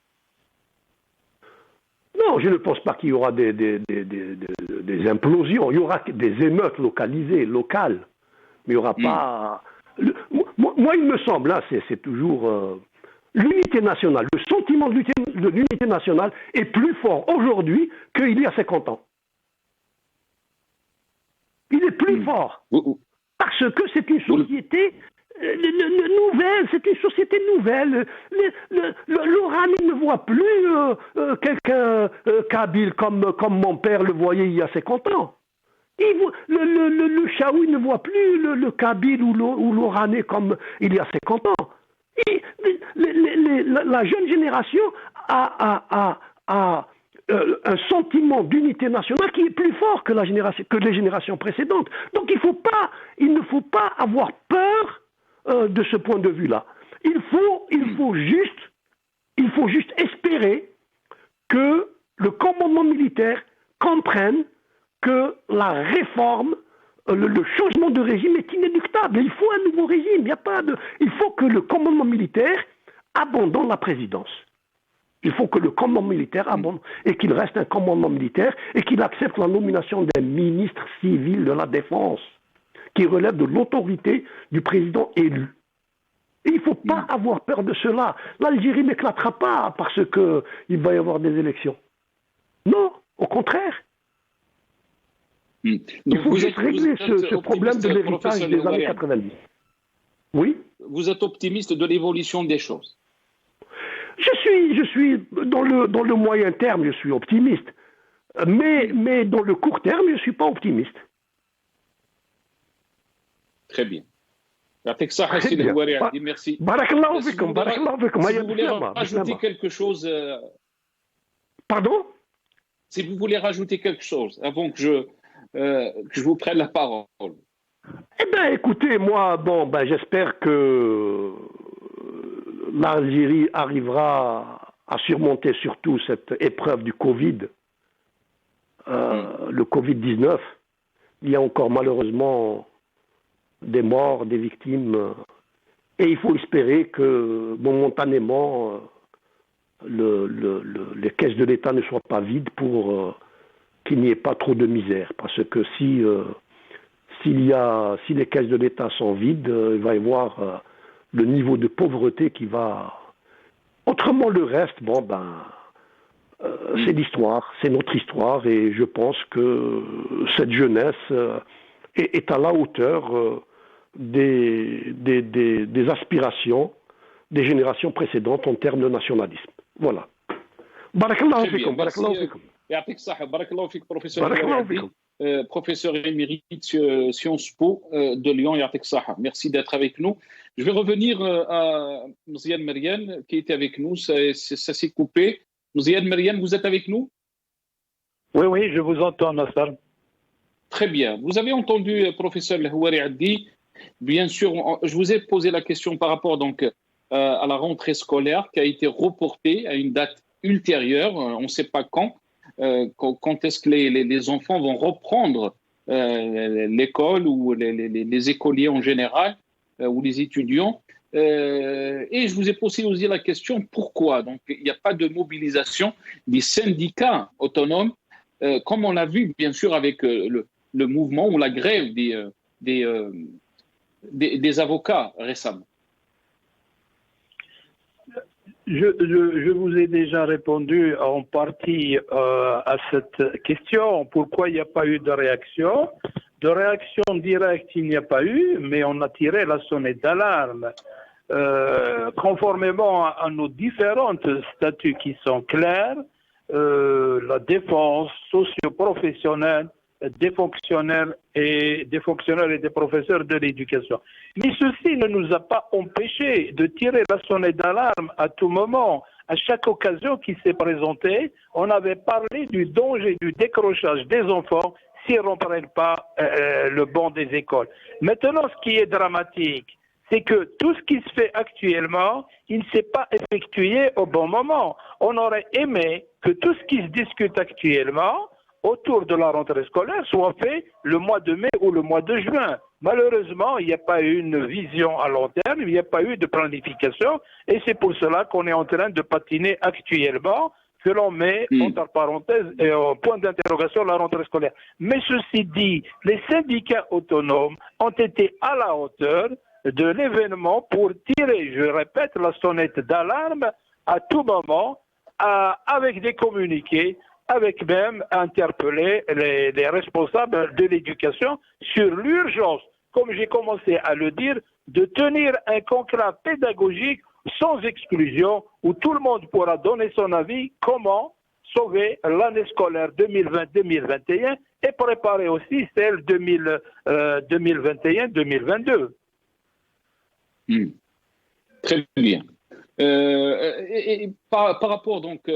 Non, je ne pense pas qu'il y aura des implosions. Il y aura des émeutes localisées, locales. Mais il n'y aura pas... Moi, il me semble, là, c'est toujours... l'unité nationale, le sentiment de l'unité nationale est plus fort aujourd'hui qu'il y a 50 ans. Il est plus fort. Parce que c'est une société nouvelle, c'est une société nouvelle. L'Orani ne voit plus quelqu'un kabyle comme mon père le voyait il y a 50 ans. Le Chaoui ne voit plus le kabyle ou l'Orani comme il y a 50 ans. La jeune génération a un sentiment d'unité nationale qui est plus fort que les générations précédentes. Donc il ne faut pas avoir peur de ce point de vue-là. Il faut juste espérer que le commandement militaire comprenne que la réforme, le changement de régime est inéluctable. Il faut un nouveau régime. Il faut que le commandement militaire abandonne la présidence. Il faut que le commandement militaire abandonne et qu'il reste un commandement militaire et qu'il accepte la nomination d'un ministre civil de la Défense qui relève de l'autorité du président élu. Et il ne faut pas avoir peur de cela. L'Algérie n'éclatera pas parce qu'il va y avoir des élections. Non, au contraire. Il faut juste régler ce problème de l'héritage des années 90. Oui. Vous êtes optimiste de l'évolution des choses? Je suis dans le moyen terme, je suis optimiste. Mais dans le court terme, je ne suis pas optimiste. Très bien. Merci. Barakallahu Si fikum, vous barakallahu fikum. voulez rajouter quelque chose, Pardon? si vous voulez rajouter quelque chose avant que je vous prenne la parole. Eh bien, écoutez, moi, j'espère que l'Algérie arrivera à surmonter surtout cette épreuve du Covid, le Covid-19. Il y a encore malheureusement des morts, des victimes, et il faut espérer que momentanément les caisses de l'État ne soient pas vides pour qu'il n'y ait pas trop de misère. Parce que si les caisses de l'État sont vides, il va y avoir le niveau de pauvreté qui va... Autrement, le reste, c'est l'histoire, c'est notre histoire, et je pense que cette jeunesse est à la hauteur des aspirations des générations précédentes en termes de nationalisme. Voilà. Barakallahu fikum, barakallahu fikum. Barakallahu fikum, professeur émérite Sciences Po de Lyon. Merci d'être avec nous. Je vais revenir à Mziane Mariane qui était avec nous. Ça s'est coupé. Mziane Mariane, vous êtes avec nous? Oui, je vous entends, Nassar. Très bien. Vous avez entendu professeur Houari Addi. Bien sûr, je vous ai posé la question par rapport à la rentrée scolaire qui a été reportée à une date ultérieure. On ne sait pas quand. Quand est-ce que les enfants vont reprendre l'école ou les écoliers en général ou les étudiants. Et je vous ai posé aussi la question pourquoi. Donc, il n'y a pas de mobilisation des syndicats autonomes, comme on l'a vu bien sûr avec le mouvement ou la grève des avocats récemment. Je vous ai déjà répondu en partie à cette question. Pourquoi il n'y a pas eu de réaction? De réaction directe, il n'y a pas eu, mais on a tiré la sonnette d'alarme. Conformément à nos différentes statuts qui sont clairs, la défense socio-professionnelle des fonctionnaires et des professeurs de l'éducation. Mais ceci ne nous a pas empêchés de tirer la sonnette d'alarme à tout moment. À chaque occasion qui s'est présentée, on avait parlé du danger du décrochage des enfants s'ils ne reprennent pas le banc des écoles. Maintenant, ce qui est dramatique, c'est que tout ce qui se fait actuellement, il ne s'est pas effectué au bon moment. On aurait aimé que tout ce qui se discute actuellement autour de la rentrée scolaire soit fait le mois de mai ou le mois de juin. Malheureusement, il n'y a pas eu une vision à long terme, il n'y a pas eu de planification, et c'est pour cela qu'on est en train de patiner actuellement, que l'on met entre parenthèses et au point d'interrogation la rentrée scolaire. Mais ceci dit, les syndicats autonomes ont été à la hauteur de l'événement pour tirer, je répète, la sonnette d'alarme à tout moment, avec des communiqués, avec même interpeller les responsables de l'éducation sur l'urgence, comme j'ai commencé à le dire, de tenir un conclave pédagogique sans exclusion, où tout le monde pourra donner son avis comment sauver l'année scolaire 2020-2021 et préparer aussi celle 2021-2022. Très bien. Et par rapport donc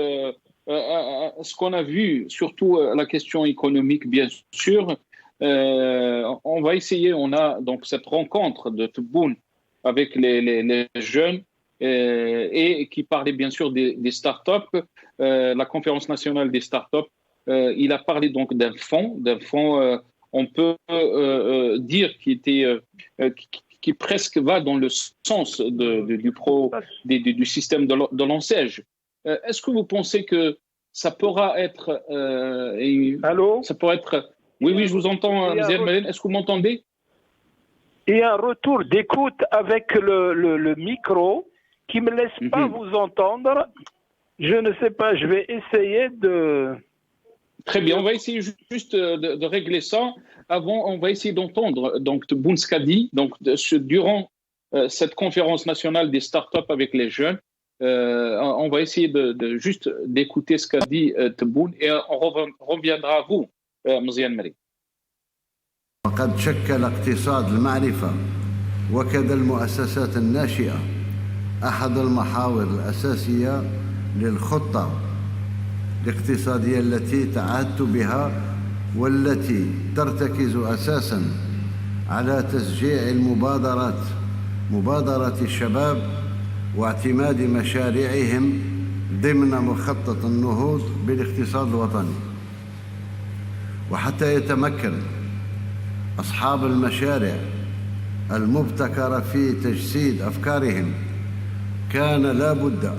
à ce qu'on a vu, surtout la question économique, bien sûr, on va essayer, on a donc cette rencontre de Tebboune avec les jeunes et qui parlait bien sûr des startups, la conférence nationale des startups. Il a parlé donc d'un fonds, on peut dire qui presque va dans le sens du système de l'ANSEJ. Est-ce que vous pensez que ça pourra être... Allô? Ça pourrait être... Oui, je vous entends, Mziane Mariane. Est-ce que vous m'entendez? et un retour d'écoute avec le micro qui ne me laisse pas vous entendre. Je ne sais pas, je vais essayer de... Très bien, on va essayer juste de régler ça. Avant, on va essayer d'entendre donc Tebboune ce qu'a dit. Donc, durant cette conférence nationale des startups avec les jeunes, on va essayer juste d'écouter ce qu'a dit Tebboune et on reviendra à vous, Mziane Mari. وقد شكل اقتصاد المعرفة وكذا المؤسسات الناشئة أحد المحاور الأساسية للخطة الاقتصادية التي تعهدت بها والتي ترتكز أساساً على تشجيع مبادرة الشباب واعتماد مشاريعهم ضمن مخطط النهوض بالاقتصاد الوطني. وحتى يتمكن أصحاب المشاريع المبتكرة في تجسيد أفكارهم كان لا بد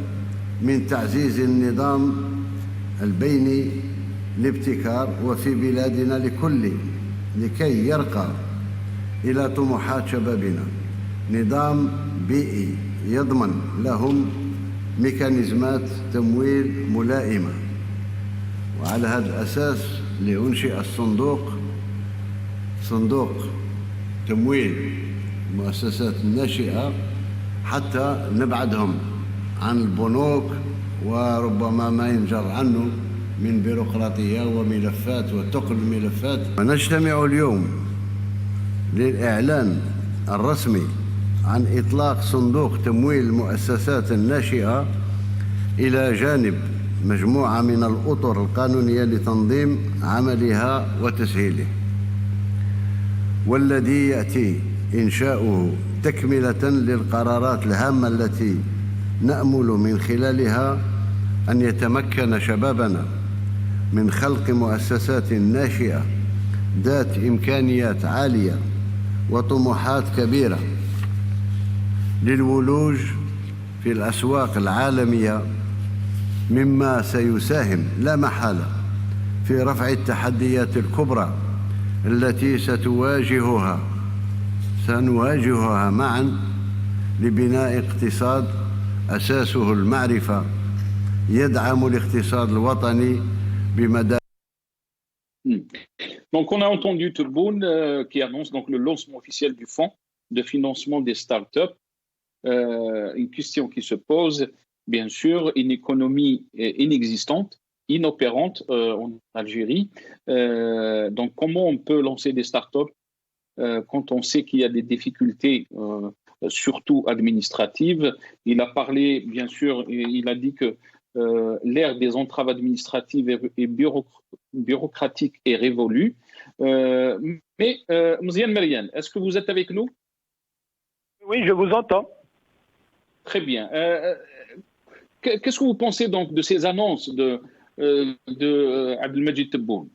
من تعزيز النظام البيني الابتكار وفي بلادنا لكي يرقى إلى طموحات شبابنا نظام بيئي يضمن لهم ميكانيزمات تمويل ملائمة. وعلى هذا الأساس لأنشئ صندوق تمويل المؤسسات الناشئة حتى نبعدهم عن البنوك وربما ما ينجر عنه من بيروقراطية وملفات وثقل الملفات. ونجتمع اليوم للإعلان الرسمي عن إطلاق صندوق تمويل المؤسسات الناشئة إلى جانب مجموعة من الأطر القانونية لتنظيم عملها وتسهيله، والذي يأتي إنشاؤه تكملة للقرارات الهامة التي نأمل من خلالها أن يتمكن شبابنا من خلق مؤسسات ناشئة ذات إمكانيات عالية وطموحات كبيرة للولوج في الأسواق العالمية، مما سيساهم لا محالة في رفع التحديات الكبرى التي سنواجهها معا لبناء اقتصاد أساسه المعرفة يدعم الاقتصاد الوطني بمدى. Donc, on a entendu Tebboune qui annonce donc le lancement officiel du fonds de financement des startups. Une question qui se pose, bien sûr, une économie inexistante, inopérante en Algérie. Donc, comment on peut lancer des startups quand on sait qu'il y a des difficultés, surtout administratives? Il a parlé, bien sûr, il a dit que l'ère des entraves administratives et bureaucratiques est révolue. Mais, Mziane Mariane, est-ce que vous êtes avec nous? Oui, je vous entends. Très bien. Qu'est-ce que vous pensez donc de ces annonces de Abdelmajid Tebboune?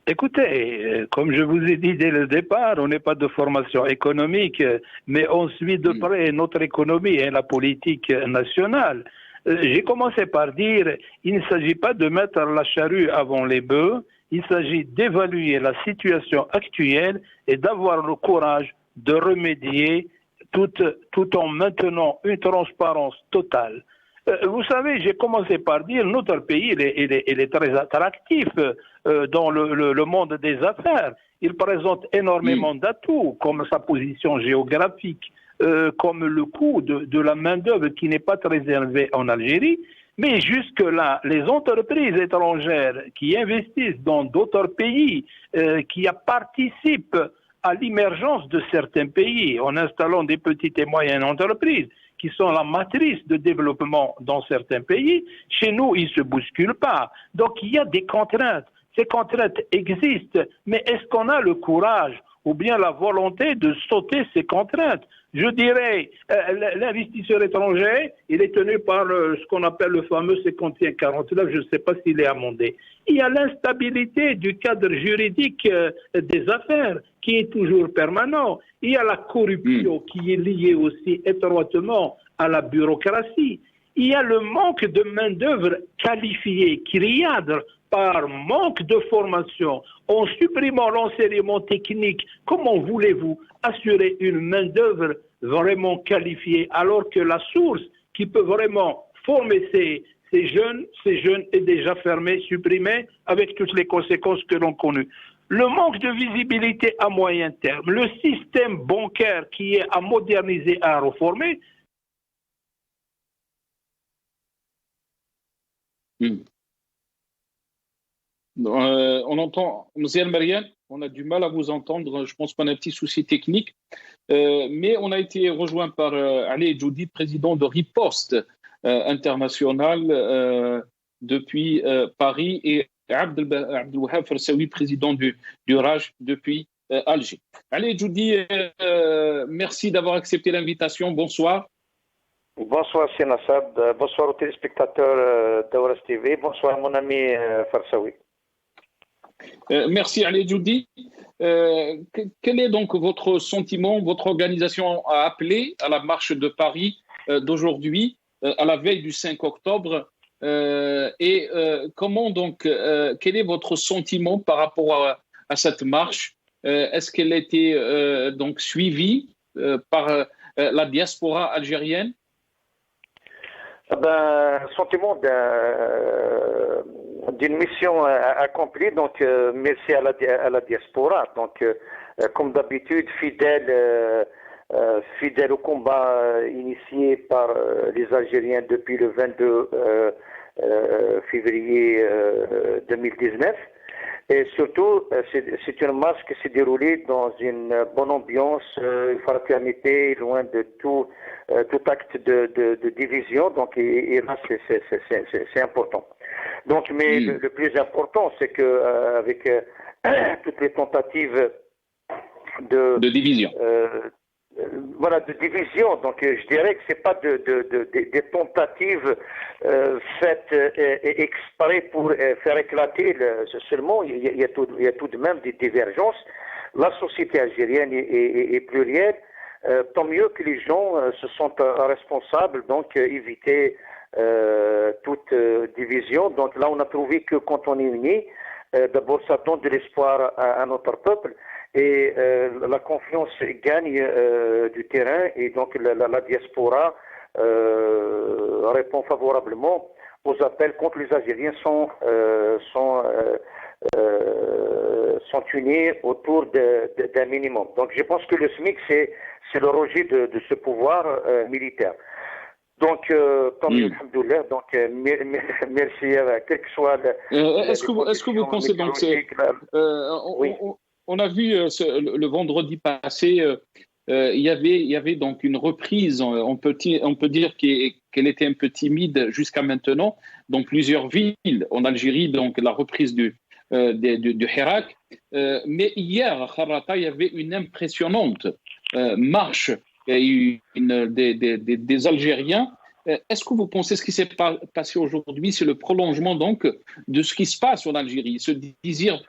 Écoutez, comme je vous ai dit dès le départ, on n'est pas de formation économique, mais on suit de près notre économie et la politique nationale. J'ai commencé par dire, il ne s'agit pas de mettre la charrue avant les bœufs, il s'agit d'évaluer la situation actuelle et d'avoir le courage de remédier tout en maintenant une transparence totale. Vous savez, j'ai commencé par dire notre pays il est très attractif dans le monde des affaires. Il présente énormément d'atouts, comme sa position géographique, comme le coût de la main-d'œuvre qui n'est pas très élevé en Algérie. Mais jusque-là, les entreprises étrangères qui investissent dans d'autres pays, qui participent à l'émergence de certains pays en installant des petites et moyennes entreprises, qui sont la matrice de développement dans certains pays, chez nous, ils ne se bousculent pas. Donc, il y a des contraintes. Ces contraintes existent, mais est-ce qu'on a le courage ou bien la volonté de sauter ces contraintes? Je dirais, l'investisseur étranger, il est tenu par ce qu'on appelle le fameux 51-49, je ne sais pas s'il est amendé. Il y a l'instabilité du cadre juridique des affaires qui est toujours permanent. Il y a la corruption qui est liée aussi étroitement à la bureaucratie. Il y a le manque de main-d'œuvre qualifiée qu'il y a par manque de formation, en supprimant l'enseignement technique, comment voulez-vous assurer une main-d'œuvre vraiment qualifiée alors que la source qui peut vraiment former ces jeunes est déjà fermée, supprimée, avec toutes les conséquences que l'on connaît. Le manque de visibilité à moyen terme, le système bancaire qui est à moderniser, à réformer. On entend, Mzia Marianne, on a du mal à vous entendre, je pense qu'on a un petit souci technique, mais on a été rejoint par Ali Djoudi, président de Riposte International depuis Paris, et Abdelwahab Fersaoui, président du RAJ depuis Alger. Ali Djoudi, merci d'avoir accepté l'invitation, bonsoir. Bonsoir Sinassab, bonsoir aux téléspectateurs d'Aouras TV, bonsoir mon ami Fersaoui. Merci Ali Djoudi. Quel est donc votre sentiment? Votre organisation a appelé à la marche de Paris d'aujourd'hui, à la veille du 5 octobre. Et comment donc, quel est votre sentiment par rapport à cette marche? Est-ce qu'elle a été donc suivie par la diaspora algérienne? Sentiment d'une mission accomplie, donc merci à la diaspora, donc comme d'habitude fidèle au combat initié par les Algériens depuis le 22 février 2019. Et surtout, c'est une marche qui s'est déroulée dans une bonne ambiance, une fraternité, loin de tout acte de division. Donc, et là, c'est important. Donc, mais le plus important, c'est que avec toutes les tentatives de division. De division. Donc, je dirais que c'est pas des tentatives faites exprès pour faire éclater seulement. Il y a tout de même des divergences. La société algérienne est plurielle. Tant mieux que les gens se sentent responsables, donc éviter toute division. Donc là, on a trouvé que quand on est unis, d'abord, ça donne de l'espoir à notre peuple. Et la confiance gagne du terrain, et donc la diaspora répond favorablement aux appels contre les Algériens sont unis autour d'un minimum. Donc je pense que le SMIC, c'est le rejet de ce pouvoir militaire. Donc, tant mieux, alhamdoulilah. Donc, merci, quel que soit est-ce que vous pensez donc oui. On a vu le vendredi passé, il y avait donc une reprise, on peut dire qu'elle était un peu timide jusqu'à maintenant, dans plusieurs villes en Algérie, donc la reprise du Hirak. Mais hier, à Kharrata, il y avait une impressionnante marche des Algériens. Est-ce que vous pensez ce qui s'est passé aujourd'hui, c'est le prolongement donc de ce qui se passe en Algérie, ce désir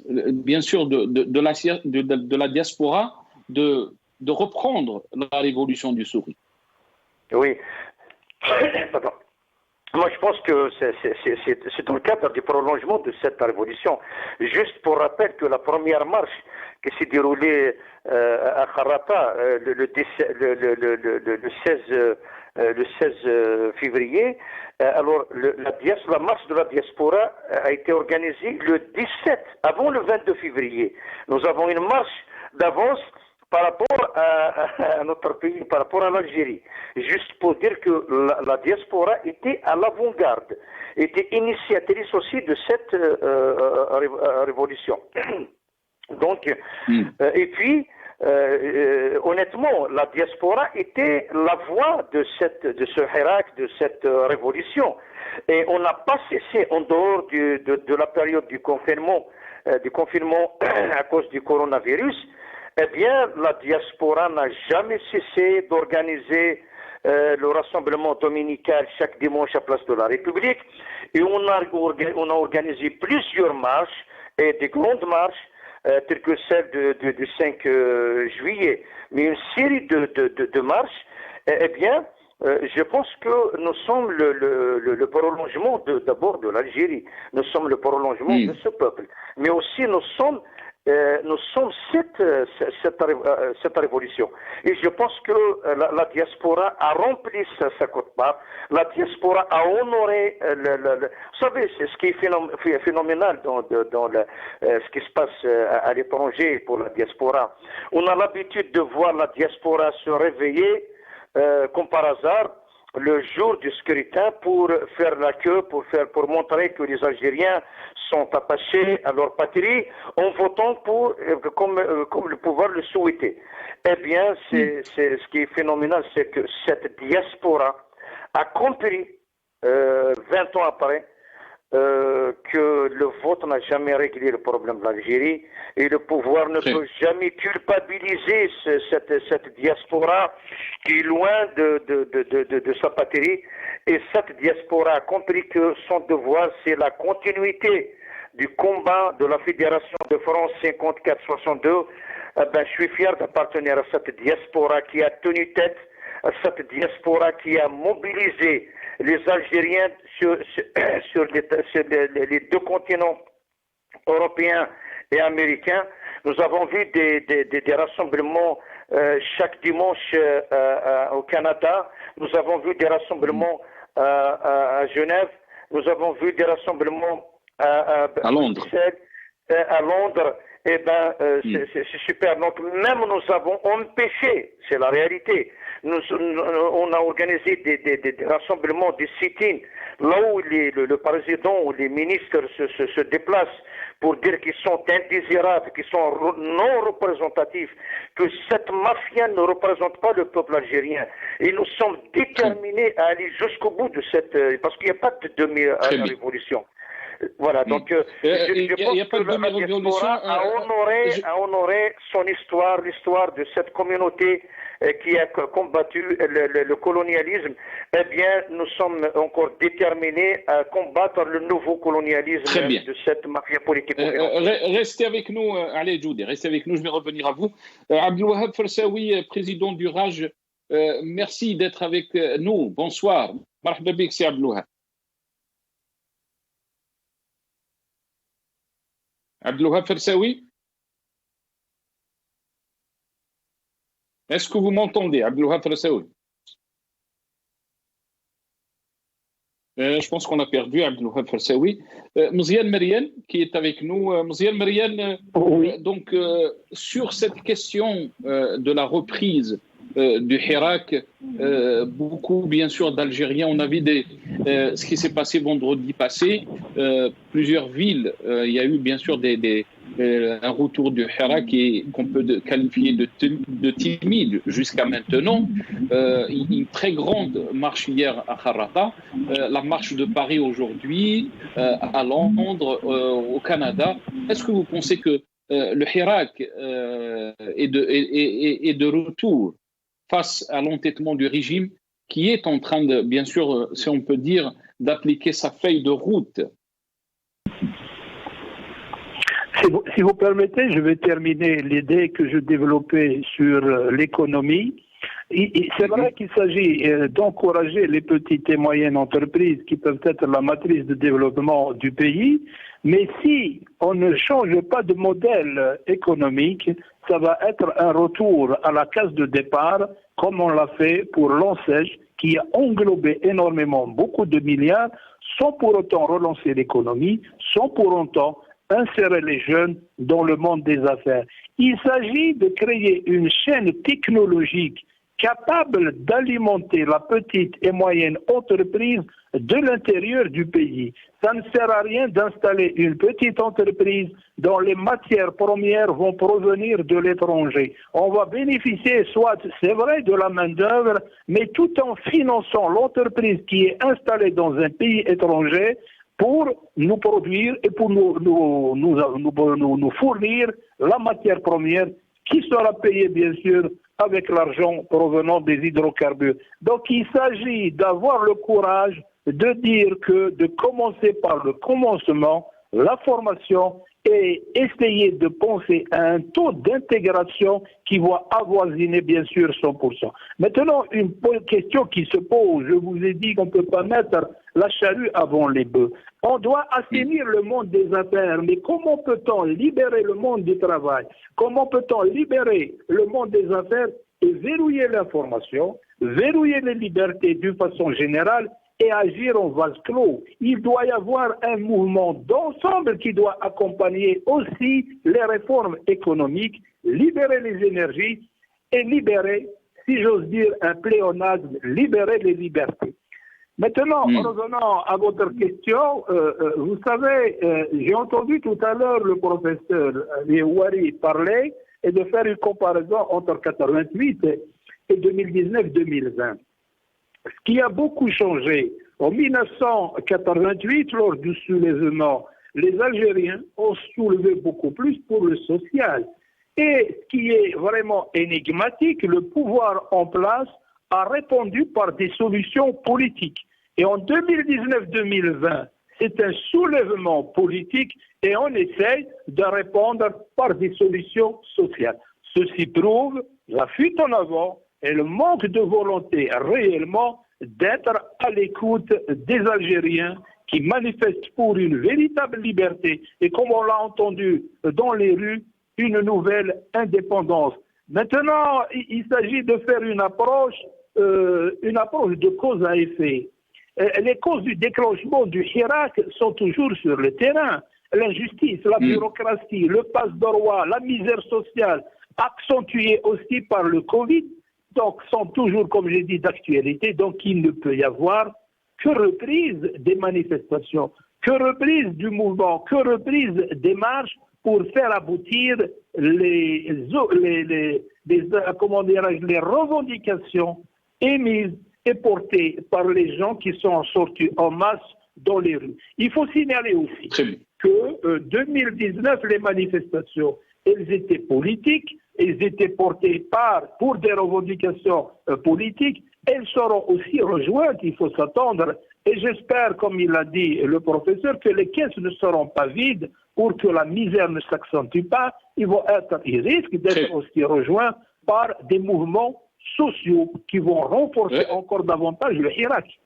bien sûr de la diaspora de reprendre la révolution du Souri? Oui. Pardon. Moi, je pense que c'est dans le cadre du prolongement de cette révolution. Juste pour rappel que la première marche qui s'est déroulée à Kharrata le 16 février, alors la marche de la diaspora a été organisée le 17, avant le 22 février. Nous avons une marche d'avance par rapport à notre pays, par rapport à l'Algérie. Juste pour dire que la diaspora était à l'avant-garde, était initiatrice aussi de cette révolution. Donc, et puis, honnêtement, la diaspora était la voix de ce Hirak, de cette révolution. Et on n'a pas cessé, en dehors de la période du confinement à cause du coronavirus, eh bien, la diaspora n'a jamais cessé d'organiser le rassemblement dominical chaque dimanche à Place de la République. Et on a organisé plusieurs marches, et des grandes marches, telles que celle du 5 juillet. Mais une série de marches, eh bien, je pense que nous sommes le prolongement d'abord de l'Algérie. Nous sommes le prolongement de ce peuple. Mais aussi nous sommes cette révolution. Et je pense que la diaspora a rempli sa quote-part. La diaspora a honoré vous savez, ce qui est phénoménal dans ce qui se passe à l'étranger pour la diaspora. On a l'habitude de voir la diaspora se réveiller comme par hasard le jour du scrutin pour faire la queue, pour montrer que les Algériens sont attachés à leur patrie en votant comme le pouvoir le souhaitait. Eh bien, ce qui est phénoménal, c'est que cette diaspora a compris 20 ans après que le vote n'a jamais réglé le problème de l'Algérie et le pouvoir ne peut jamais culpabiliser cette diaspora qui est loin de sa patrie. Et cette diaspora a compris que son devoir, c'est la continuité du combat de la Fédération de France 54-62. Je suis fier d'appartenir à cette diaspora qui a tenu tête, à cette diaspora qui a mobilisé les Algériens sur les deux continents européens et américains. Nous avons vu des rassemblements chaque dimanche au Canada. Nous avons vu des rassemblements à Genève. Nous avons vu des rassemblements à Londres. À Londres. Eh bien, c'est super. Donc, même nous avons empêché, c'est la réalité. On a organisé des rassemblements, des sit-ins, là où le président ou les ministres se déplacent pour dire qu'ils sont indésirables, qu'ils sont non représentatifs, que cette mafia ne représente pas le peuple algérien. Et nous sommes déterminés à aller jusqu'au bout de parce qu'il n'y a pas de demi-révolution. Voilà, donc je pense que la diaspora a honoré son histoire, l'histoire de cette communauté qui a combattu le colonialisme. Eh bien, nous sommes encore déterminés à combattre le nouveau colonialisme de cette mafia politique. Restez avec nous, allez Djoudi, restez avec nous, je vais revenir à vous. Abdelwahab Fersaoui, président du RAJ, merci d'être avec nous. Bonsoir. Marhaba bik, c'est Abdelwahab. Abdelwahab Fersaoui, est-ce que vous m'entendez, Abdelwahab Fersaoui? Je pense qu'on a perdu Abdelwahab Fersaoui. Mziane Mariane, qui est avec nous. Mziane Mariane, donc sur cette question de la reprise du Hirak, beaucoup bien sûr d'Algériens, on a vu ce qui s'est passé vendredi passé, plusieurs villes, il y a eu bien sûr un retour du Hirak qu'on peut qualifier de timide jusqu'à maintenant, une très grande marche hier à Kharrata, la marche de Paris aujourd'hui, à Londres, au Canada. Est-ce que vous pensez que le Hirak est de retour face à l'entêtement du régime qui est en train de, bien sûr, si on peut dire, d'appliquer sa feuille de route? Si vous permettez, je vais terminer l'idée que je développais sur l'économie. C'est vrai qu'il s'agit d'encourager les petites et moyennes entreprises qui peuvent être la matrice de développement du pays, mais si on ne change pas de modèle économique, ça va être un retour à la case de départ, comme on l'a fait pour l'ONCEJ, qui a englobé énormément, beaucoup de milliards, sans pour autant relancer l'économie, sans pour autant insérer les jeunes dans le monde des affaires. Il s'agit de créer une chaîne technologique capable d'alimenter la petite et moyenne entreprise de l'intérieur du pays. Ça ne sert à rien d'installer une petite entreprise dont les matières premières vont provenir de l'étranger. On va bénéficier soit, c'est vrai, de la main-d'œuvre, mais tout en finançant l'entreprise qui est installée dans un pays étranger pour nous produire et pour nous fournir la matière première qui sera payée, bien sûr, avec l'argent provenant des hydrocarbures. Donc il s'agit d'avoir le courage de dire que de commencer par le commencement, la formation et essayer de penser à un taux d'intégration qui va avoisiner bien sûr 100%. Maintenant, une question qui se pose, je vous ai dit qu'on ne peut pas mettre la charrue avant les bœufs. On doit assainir le monde des affaires, mais comment peut-on libérer le monde du travail? Comment peut-on libérer le monde des affaires et verrouiller l'information, verrouiller les libertés d'une façon générale et agir en vase clos? Il doit y avoir un mouvement d'ensemble qui doit accompagner aussi les réformes économiques, libérer les énergies et libérer, si j'ose dire un pléonasme, libérer les libertés. Maintenant, revenant à votre question, vous savez, j'ai entendu tout à l'heure le professeur Ouari parler et de faire une comparaison entre 88 et 2019-2020. Ce qui a beaucoup changé, en 1988, lors du soulèvement, les Algériens ont soulevé beaucoup plus pour le social. Et ce qui est vraiment énigmatique, le pouvoir en place a répondu par des solutions politiques. Et en 2019-2020, c'est un soulèvement politique et on essaye de répondre par des solutions sociales. Ceci prouve la fuite en avant et le manque de volonté réellement d'être à l'écoute des Algériens qui manifestent pour une véritable liberté et comme on l'a entendu dans les rues, une nouvelle indépendance. Maintenant, il s'agit de faire une approche de cause à effet. Les causes du déclenchement du Hirak sont toujours sur le terrain. L'injustice, la bureaucratie, le passe-droit, la misère sociale, accentuée aussi par le Covid, donc sont toujours, comme j'ai dit, d'actualité. Donc il ne peut y avoir que reprise des manifestations, que reprise du mouvement, que reprise des marches pour faire aboutir les revendications émises et portées par les gens qui sont sortis en masse dans les rues. Il faut signaler aussi que 2019, les manifestations, elles étaient politiques, elles étaient portées pour des revendications politiques, elles seront aussi rejointes, il faut s'attendre, et j'espère, comme il l'a dit le professeur, que les caisses ne seront pas vides pour que la misère ne s'accentue pas, ils risquent d'être aussi rejoints par des mouvements sociaux qui vont renforcer encore davantage le Hirak.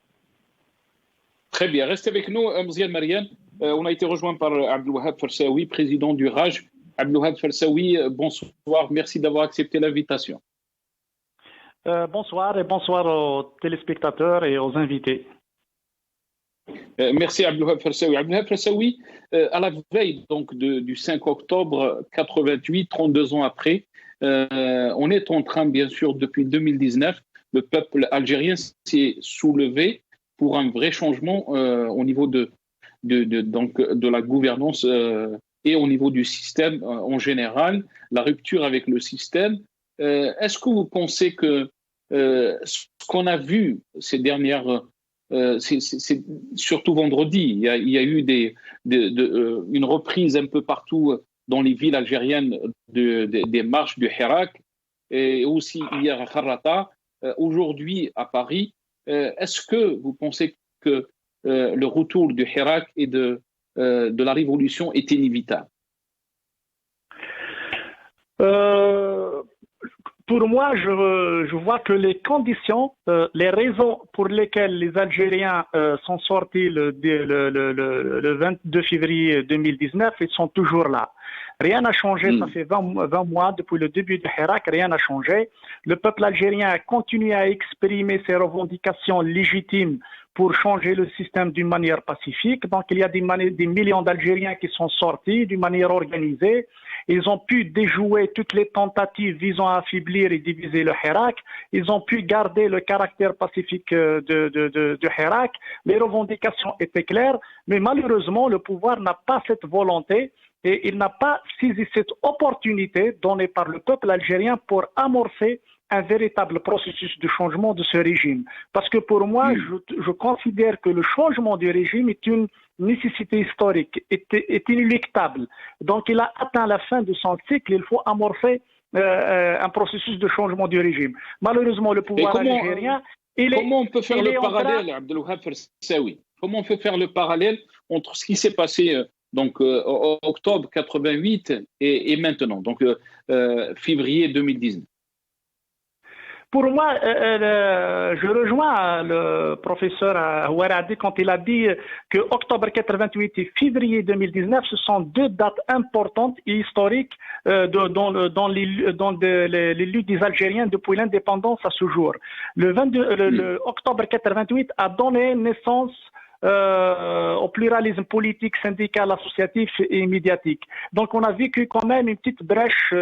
Très bien, restez avec nous, Mziane Mariane. On a été rejoint par Abdelwahab Farsaoui, président du RAJ. Abdelwahab Farsaoui, bonsoir, merci d'avoir accepté l'invitation. Bonsoir et bonsoir aux téléspectateurs et aux invités. Merci Abdelwahab Farsaoui. Abdelwahab Farsaoui, à la veille donc, du 5 octobre 88, 32 ans après, on est en train, bien sûr, depuis 2019, le peuple algérien s'est soulevé pour un vrai changement au niveau de la gouvernance et au niveau du système en général, la rupture avec le système. Est-ce que vous pensez que ce qu'on a vu ces dernières... c'est surtout vendredi, il y a eu une reprise un peu partout dans les villes algériennes des marches du Hirak et aussi hier à Kharrata, aujourd'hui à Paris. Est-ce que vous pensez que le retour du Hirak et de la révolution est inévitable? Pour moi, je vois que les conditions, les raisons pour lesquelles les Algériens sont sortis le 22 février 2019, ils sont toujours là. Rien n'a changé, ça fait 20 mois depuis le début du Hirak, rien n'a changé. Le peuple algérien a continué à exprimer ses revendications légitimes pour changer le système d'une manière pacifique. Donc il y a des millions d'Algériens qui sont sortis d'une manière organisée. Ils ont pu déjouer toutes les tentatives visant à affaiblir et diviser le Hirak. Ils ont pu garder le caractère pacifique du Hirak. Les revendications étaient claires, mais malheureusement, le pouvoir n'a pas cette volonté et il n'a pas saisi cette opportunité donnée par le peuple algérien pour amorcer un véritable processus de changement de ce régime. Parce que pour moi, je considère que le changement du régime est une nécessité historique, est inéluctable. Donc il a atteint la fin de son cycle, il faut amorcer un processus de changement du régime. Malheureusement, le pouvoir algérien... Comment on peut faire le parallèle, Abdelwahab Farsaoui? Comment on peut faire le parallèle entre ce qui s'est passé Donc, octobre 88 et maintenant, donc février 2019. Pour moi, je rejoins le professeur Ouaradi quand il a dit que octobre 88 et février 2019, ce sont deux dates importantes et historiques dans les luttes des Algériens depuis l'indépendance à ce jour. Le octobre 88 a donné naissance au pluralisme politique, syndical, associatif et médiatique. Donc on a vécu quand même une petite brèche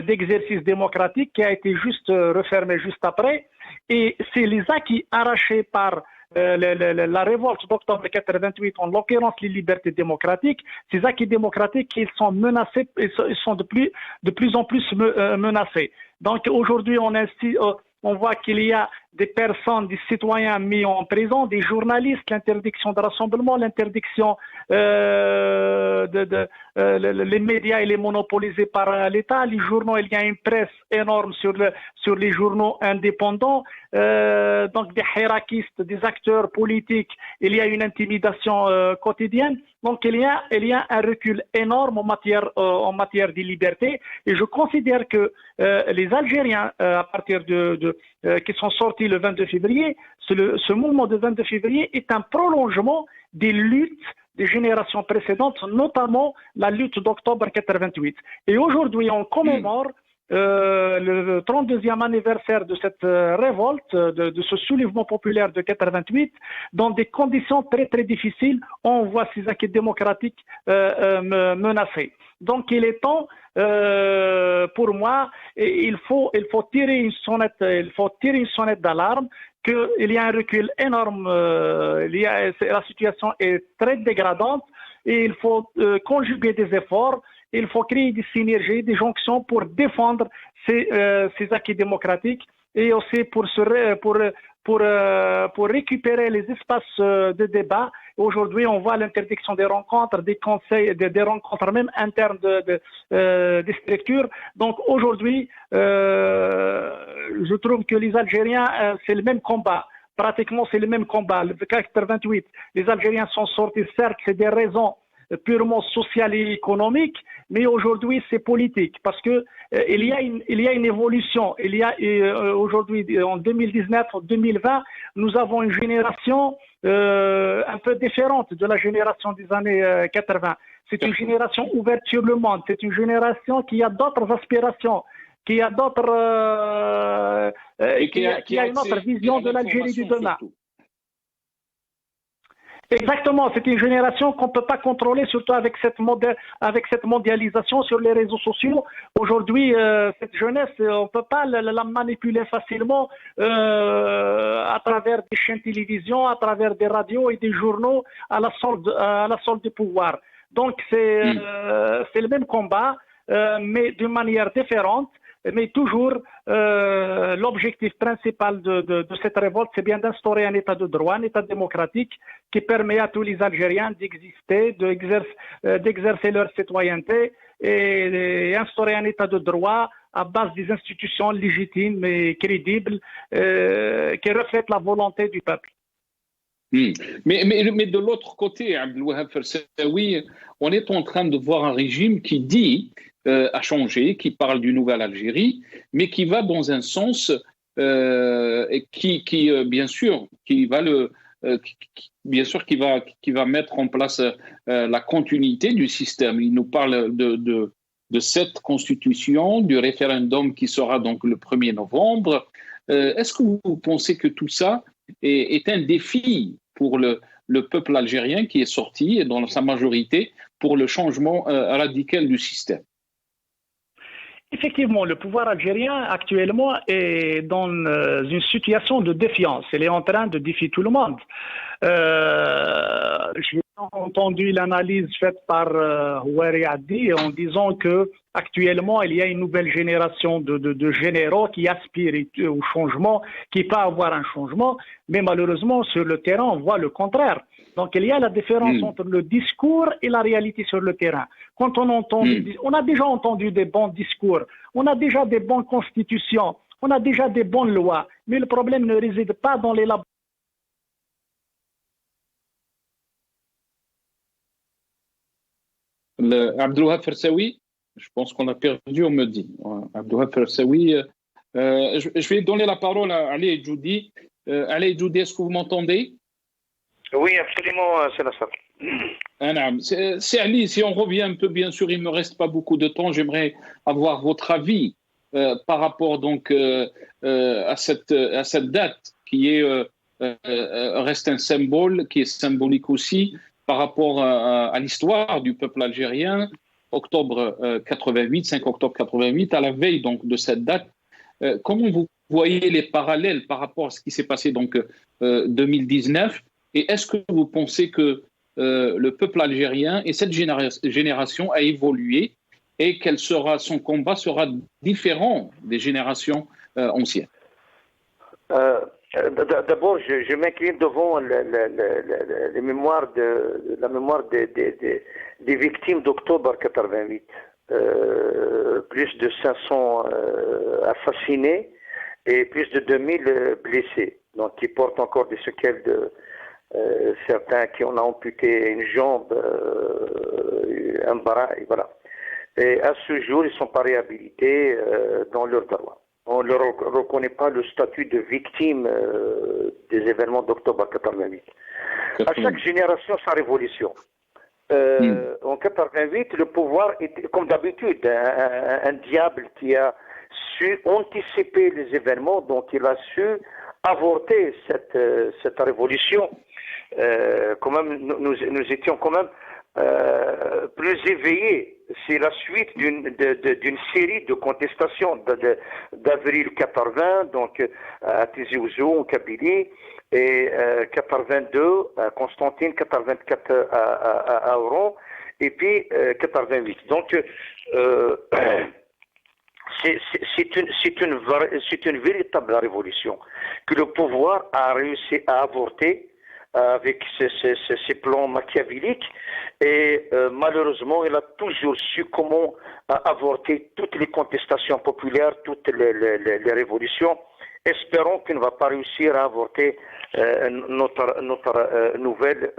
d'exercice démocratique qui a été juste refermée juste après. Et c'est les acquis arrachés par la révolte d'octobre 88, en l'occurrence les libertés démocratiques, ces acquis démocratiques, ils sont menacés, ils sont de plus en plus menacés. Donc aujourd'hui, on voit qu'il y a des personnes, des citoyens mis en prison, des journalistes, l'interdiction de rassemblement, l'interdiction, les médias, il est monopolisé par l'État, les journaux, il y a une presse énorme sur les journaux indépendants, donc des hiérarchistes, des acteurs politiques, il y a une intimidation quotidienne. Donc il y a un recul énorme en matière de liberté, et je considère que les Algériens, à partir qui sont sortis le 22 février, ce mouvement de 22 février est un prolongement des luttes des générations précédentes, notamment la lutte d'octobre 88. Et aujourd'hui, on commémore le 32e anniversaire de cette révolte, de ce soulèvement populaire de 88, dans des conditions très très difficiles. On voit ces acquis démocratiques menacés. Donc il est temps, pour moi, il faut tirer une sonnette d'alarme, qu'il y a un recul énorme, la situation est très dégradante et il faut conjuguer des efforts. Il faut créer des synergies, des jonctions pour défendre ces acquis démocratiques et aussi pour récupérer les espaces de débat. Aujourd'hui, on voit l'interdiction des rencontres, des conseils, des rencontres même internes des structures. Donc aujourd'hui, je trouve que les Algériens, c'est le même combat. Pratiquement, c'est le même combat. Le 88, les Algériens sont sortis, certes, c'est des raisons purement sociales et économiques, mais aujourd'hui c'est politique parce que il y a une évolution. Il y a aujourd'hui en 2019, en 2020, nous avons une génération un peu différente de la génération des années 80. C'est une génération ouverte sur le monde. C'est une génération qui a d'autres aspirations, qui a d'autres qui a une autre vision de l'Algérie du demain. Surtout. Exactement, c'est une génération qu'on ne peut pas contrôler, surtout avec cette mondialisation sur les réseaux sociaux. Aujourd'hui, cette jeunesse, on ne peut pas la manipuler facilement à travers des chaînes de télévision, à travers des radios et des journaux à la solde du pouvoir. Donc c'est le même combat, mais d'une manière différente. Mais toujours, l'objectif principal de cette révolte, c'est bien d'instaurer un état de droit, un état démocratique qui permet à tous les Algériens d'exister, d'exercer leur citoyenneté et instaurer un état de droit à base des institutions légitimes et crédibles qui reflètent la volonté du peuple. Mais de l'autre côté, Abdelwahab Fersaoui, on est en train de voir un régime qui dit a changé, qui parle d'une nouvelle Algérie, mais qui va dans un sens bien sûr qui va mettre en place la continuité du système. Il nous parle de cette constitution, du référendum qui sera donc le 1er novembre. Est-ce que vous pensez que tout ça est un défi pour le peuple algérien qui est sorti, dans sa majorité, pour le changement radical du système? Effectivement, le pouvoir algérien actuellement est dans une situation de défiance. Il est en train de défier tout le monde. J'ai entendu l'analyse faite par Ouaradi en disant que actuellement il y a une nouvelle génération de généraux qui aspirent au changement, qui peut avoir un changement, mais malheureusement sur le terrain on voit le contraire. Donc il y a la différence entre le discours et la réalité sur le terrain. Quand on a déjà entendu des bons discours, on a déjà des bonnes constitutions, on a déjà des bonnes lois, mais le problème ne réside pas dans les laboratoires. Abdulwahab Fersaoui, je pense qu'on a perdu, on me dit. Abdulwahab Fersaoui, je vais donner la parole à Ali Djoudi. Ali Djoudi, est-ce que vous m'entendez? Oui, absolument, c'est la salle. C'est Ali, si on revient un peu, bien sûr, il ne me reste pas beaucoup de temps, j'aimerais avoir votre avis par rapport donc à cette date qui est reste un symbole, qui est symbolique aussi par rapport à l'histoire du peuple algérien, octobre 88, 5 octobre 88, à la veille donc de cette date. Comment vous voyez les parallèles par rapport à ce qui s'est passé donc 2019, et est-ce que vous pensez que le peuple algérien et cette génération a évolué et son combat sera différent des générations anciennes? D'abord, je m'incline devant la mémoire des victimes d'octobre 88. Plus de 500 assassinés et plus de 2000 blessés, donc qui portent encore des séquelles de certains qui en ont amputé une jambe, un bras, et voilà. Et à ce jour, ils ne sont pas réhabilités dans leurs droits. On ne leur reconnaît pas le statut de victime des événements d'octobre 88. À chaque génération, sa révolution. En 88, le pouvoir était, comme d'habitude, un diable qui a su anticiper les événements, donc il a su avorter cette révolution. Quand même, nous étions quand même plus éveillés. C'est la suite d'une série de contestations d'avril 80, donc à Tizi Ouzou, en Kabylie, et 82 à Constantine, 84 à Oran, et puis 88. Donc c'est une véritable révolution que le pouvoir a réussi à avorter avec ses plans machiavéliques, et malheureusement il a toujours su comment avorter toutes les contestations populaires, toutes les révolutions. Espérons qu'il ne va pas réussir à avorter notre nouvelle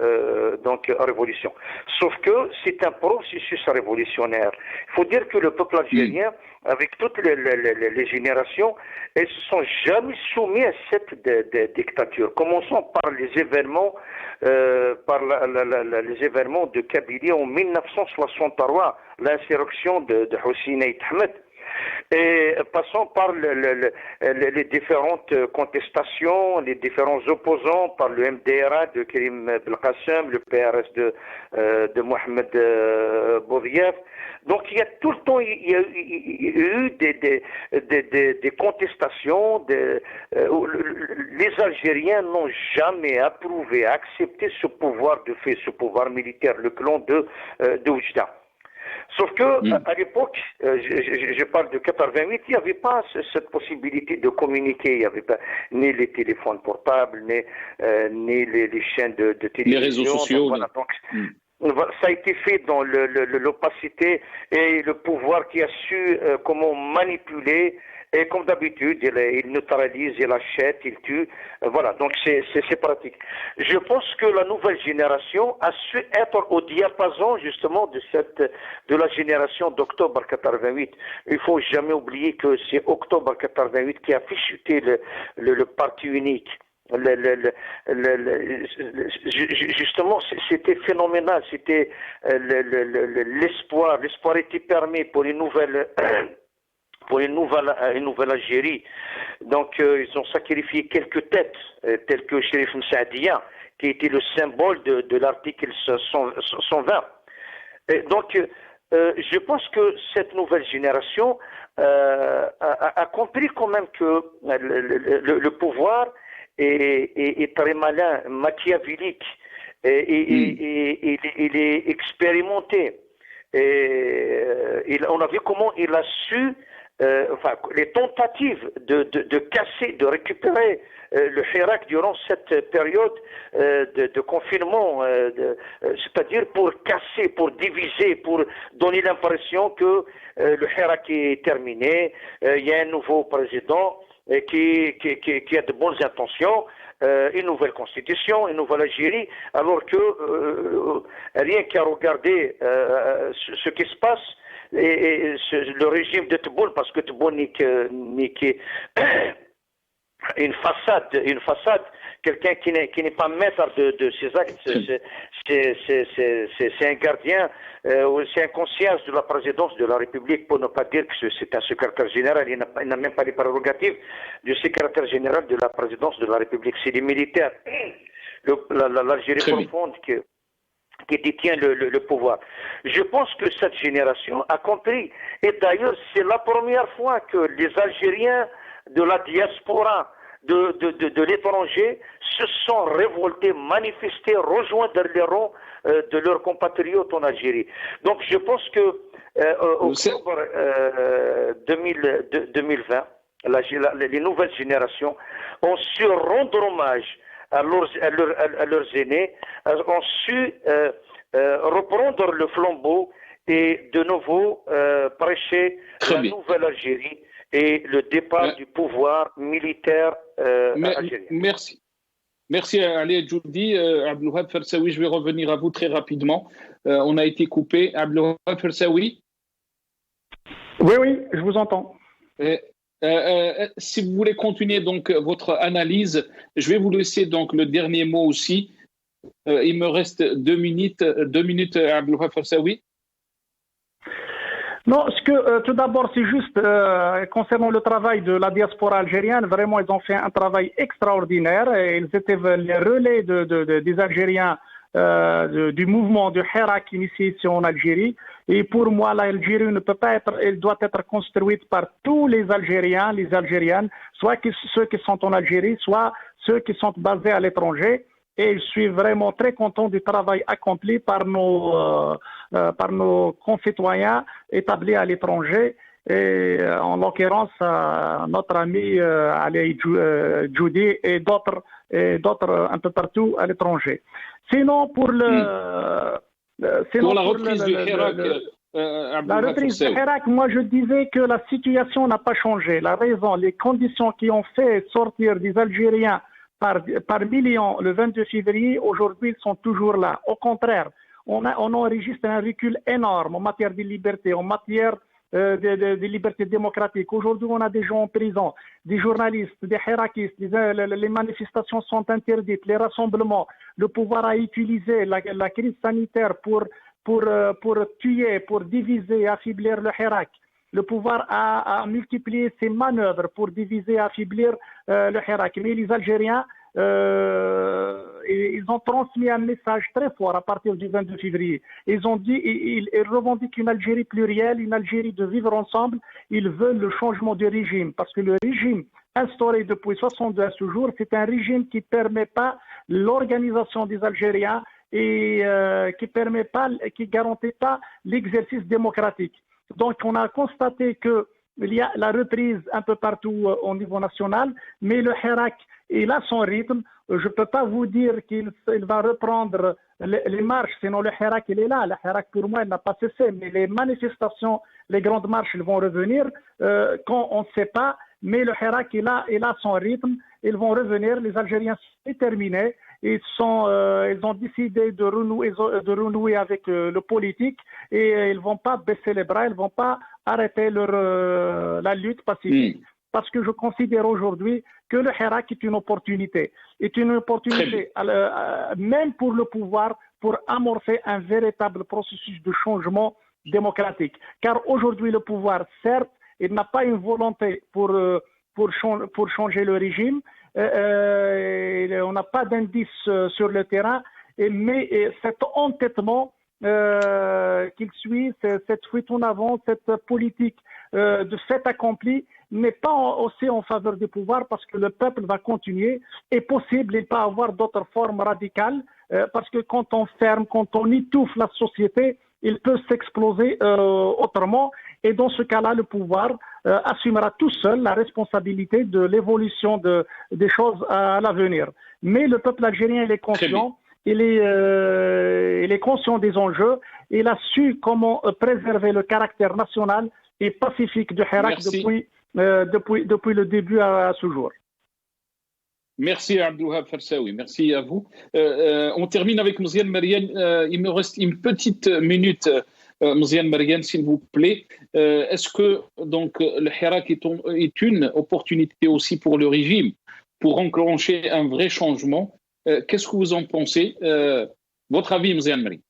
révolution. Sauf que c'est un processus révolutionnaire. Il faut dire que le peuple algérien, avec toutes les générations, elles ne se sont jamais soumis à cette dictature. Commençons par les événements, les événements de Kabylie en 1963, l'insurrection de Hossein Eid Ahmed. Et passons par les différentes contestations, les différents opposants, par le MDRA de Karim Belkacem, le PRS de Mohamed Boudiaf. Donc il y a tout le temps il y a eu des contestations. Les Algériens n'ont jamais approuvé, accepté ce pouvoir de fait, ce pouvoir militaire, le clan de Oujda. Sauf que à l'époque, je parle de 88, il n'y avait pas cette possibilité de communiquer. Il n'y avait pas ni les téléphones portables, ni les chaînes de télévision. Les réseaux sociaux. Donc, voilà, ça a été fait dans l'opacité et le pouvoir qui a su comment manipuler. Et comme d'habitude, il neutralise, il achète, il tue. Voilà, donc c'est pratique. Je pense que la nouvelle génération a su être au diapason justement de la génération d'octobre 88. Il faut jamais oublier que c'est octobre 88 qui a fait chuter le parti unique. Justement, c'était phénoménal. C'était l'espoir. L'espoir était permis pour une nouvelle Algérie. Donc, ils ont sacrifié quelques têtes, telles que Chérif Msadia, qui était le symbole de l'article 120. Et donc, je pense que cette nouvelle génération a compris quand même que le pouvoir est très malin, machiavélique, et il est expérimenté. Et on a vu comment il a su les tentatives de casser, de récupérer le Hirak durant cette période de confinement, c'est-à-dire pour casser, pour diviser, pour donner l'impression que le Hirak est terminé, il y a un nouveau président, et qui a de bonnes intentions, une nouvelle constitution, une nouvelle Algérie, alors que rien qu'à regarder ce qui se passe, et le régime de Tebboune, parce que Tebboune n'est une façade, quelqu'un qui n'est pas maître de ses actes, c'est un gardien, c'est un concierge de la présidence de la République, pour ne pas dire que c'est un secrétaire général, il n'a même pas les prérogatives du secrétaire général de la présidence de la République, c'est les militaires, l'Algérie profonde qui détient le pouvoir. Je pense que cette génération a compris, et d'ailleurs c'est la première fois que les Algériens de la diaspora, de l'étranger, se sont révoltés, manifestés, rejoints dans les rangs de leurs compatriotes en Algérie. Donc je pense que octobre 2020, les nouvelles générations ont su rendre hommage à leurs aînés, ont su reprendre le flambeau et de nouveau prêcher la nouvelle Algérie et le départ du pouvoir militaire algérien. Merci. Merci Ali Djoudi. Abdelwahab Fersaoui, je vais revenir à vous très rapidement. On a été coupé. Abdelwahab Fersaoui. Oui, je vous entends. Si vous voulez continuer donc votre analyse, je vais vous laisser donc le dernier mot aussi. Il me reste 2 minutes. 2 minutes, Abdelwahab Fersaoui. Non, tout d'abord, c'est juste concernant le travail de la diaspora algérienne, vraiment, ils ont fait un travail extraordinaire. Et ils étaient les relais des Algériens du mouvement de Hirak initié ici en Algérie. Et pour moi, l'Algérie ne peut pas être, elle doit être construite par tous les Algériens, les Algériennes, soit ceux qui sont en Algérie, soit ceux qui sont basés à l'étranger. Et je suis vraiment très content du travail accompli par nos concitoyens établis à l'étranger, et en l'occurrence notre ami Ali Djoudi et d'autres un peu partout à l'étranger. Sinon pour la reprise du Hirak, la reprise du Hirak, moi je disais que la situation n'a pas changé. La raison, les conditions qui ont fait sortir des Algériens par millions le 22 février, aujourd'hui ils sont toujours là. Au contraire, on enregistre un recul énorme en matière de liberté, en matière de liberté démocratique. Aujourd'hui, on a des gens en prison, des journalistes, des hirakistes, les manifestations sont interdites, les rassemblements. Le pouvoir a utilisé la crise sanitaire pour tuer, pour diviser, affaiblir le Hirak. Le pouvoir a multiplié ses manœuvres pour diviser, affaiblir le Hirak. Mais les Algériens, ils ont transmis un message très fort à partir du 22 février. Ils ont dit, ils revendiquent une Algérie plurielle, une Algérie de vivre ensemble. Ils veulent le changement de régime parce que le régime instauré depuis 62 à ce jour, c'est un régime qui ne permet pas l'organisation des Algériens et qui garantit pas l'exercice démocratique. Donc, on a constaté qu'il y a la reprise un peu partout au niveau national, mais le Hirak, il a son rythme. Je ne peux pas vous dire qu'il va reprendre les marches, sinon le Hirak, il est là. Le Hirak, pour moi, il n'a pas cessé. Mais les manifestations, les grandes marches, ils vont revenir quand on ne sait pas. Mais le Hirak, il a son rythme. Ils vont revenir. Les Algériens sont déterminés. Ils ont décidé de renouer avec le politique et ils ne vont pas baisser les bras, ils ne vont pas arrêter la lutte pacifique. Parce que je considère aujourd'hui que le Hirak est une opportunité. Même pour le pouvoir, pour amorcer un véritable processus de changement démocratique. Car aujourd'hui, le pouvoir, certes, il n'a pas une volonté pour changer le régime. On n'a pas d'indice sur le terrain, mais cet entêtement qu'il suit, cette fuite en avant, cette politique de fait accompli n'est pas aussi en faveur du pouvoir parce que le peuple va continuer. Est possible, il peut avoir d'autres formes radicales parce que quand on ferme, quand on étouffe la société, il peut s'exploser autrement. Et dans ce cas-là, le pouvoir assumera tout seul la responsabilité de l'évolution des choses à l'avenir. Mais le peuple algérien, il est conscient, il est conscient des enjeux, il a su comment préserver le caractère national et pacifique du Hirak depuis le début à ce jour. Merci Abdelwahab Farsaoui, merci à vous. On termine avec Mouziane Mariane. Il me reste une petite minute, Mouziane Mariane, s'il vous plaît. Est-ce que donc le Hirak est une opportunité aussi pour le régime pour enclencher un vrai changement? Qu'est-ce que vous en pensez? Votre avis, Mouziane Mariane?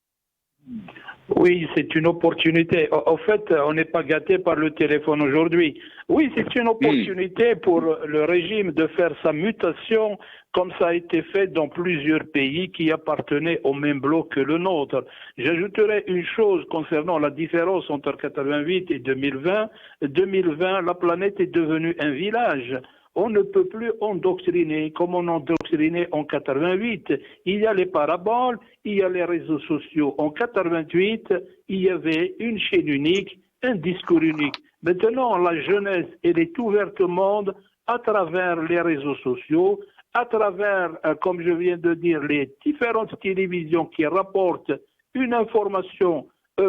Oui, c'est une opportunité. En fait, on n'est pas gâté par le téléphone aujourd'hui. Oui, c'est une opportunité pour le régime de faire sa mutation comme ça a été fait dans plusieurs pays qui appartenaient au même bloc que le nôtre. J'ajouterai une chose concernant la différence entre 88 et 2020. 2020, la planète est devenue un village. On ne peut plus endoctriner comme on endoctrinait en 88. Il y a les paraboles, il y a les réseaux sociaux. En 88, il y avait une chaîne unique, un discours unique. Maintenant, la jeunesse, elle est ouverte au monde à travers les réseaux sociaux, à travers, comme je viens de dire, les différentes télévisions qui rapportent une information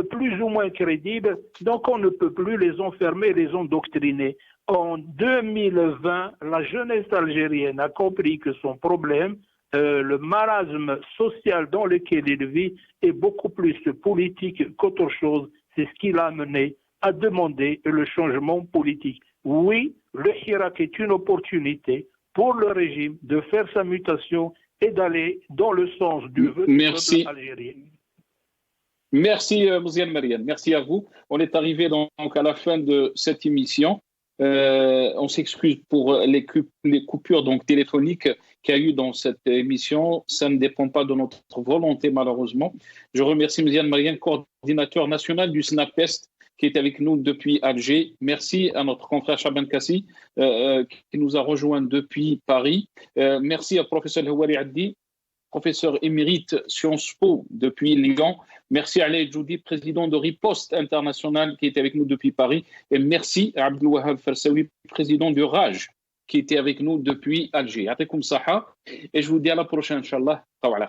plus ou moins crédible. Donc, on ne peut plus les enfermer, les endoctriner. En 2020, la jeunesse algérienne a compris que son problème, le marasme social dans lequel il vit, est beaucoup plus politique qu'autre chose. C'est ce qui l'a amené à demander le changement politique. Oui, le Hirak est une opportunité pour le régime de faire sa mutation et d'aller dans le sens du vœu du peuple algérien. Merci Mouziane Mariane, merci à vous. On est arrivé donc à la fin de cette émission. On s'excuse pour les coupures donc téléphoniques qu'il y a eu dans cette émission. Ça ne dépend pas de notre volonté malheureusement. Je remercie Mouziane Mariane, coordinateur national du SNAPEST, qui est avec nous depuis Alger. Merci à notre confrère Chaban Kassi qui nous a rejoints depuis Paris. Merci à professeur Houari Addi, professeur émérite Sciences Po depuis Lyon. Merci à Ali Djoudi, président de Riposte International, qui était avec nous depuis Paris. Et merci à Abdelwahab Farsaoui, président du RAJ, qui était avec nous depuis Alger. Yatikoum Saha. Et je vous dis à la prochaine, Inch'Allah. Tawala.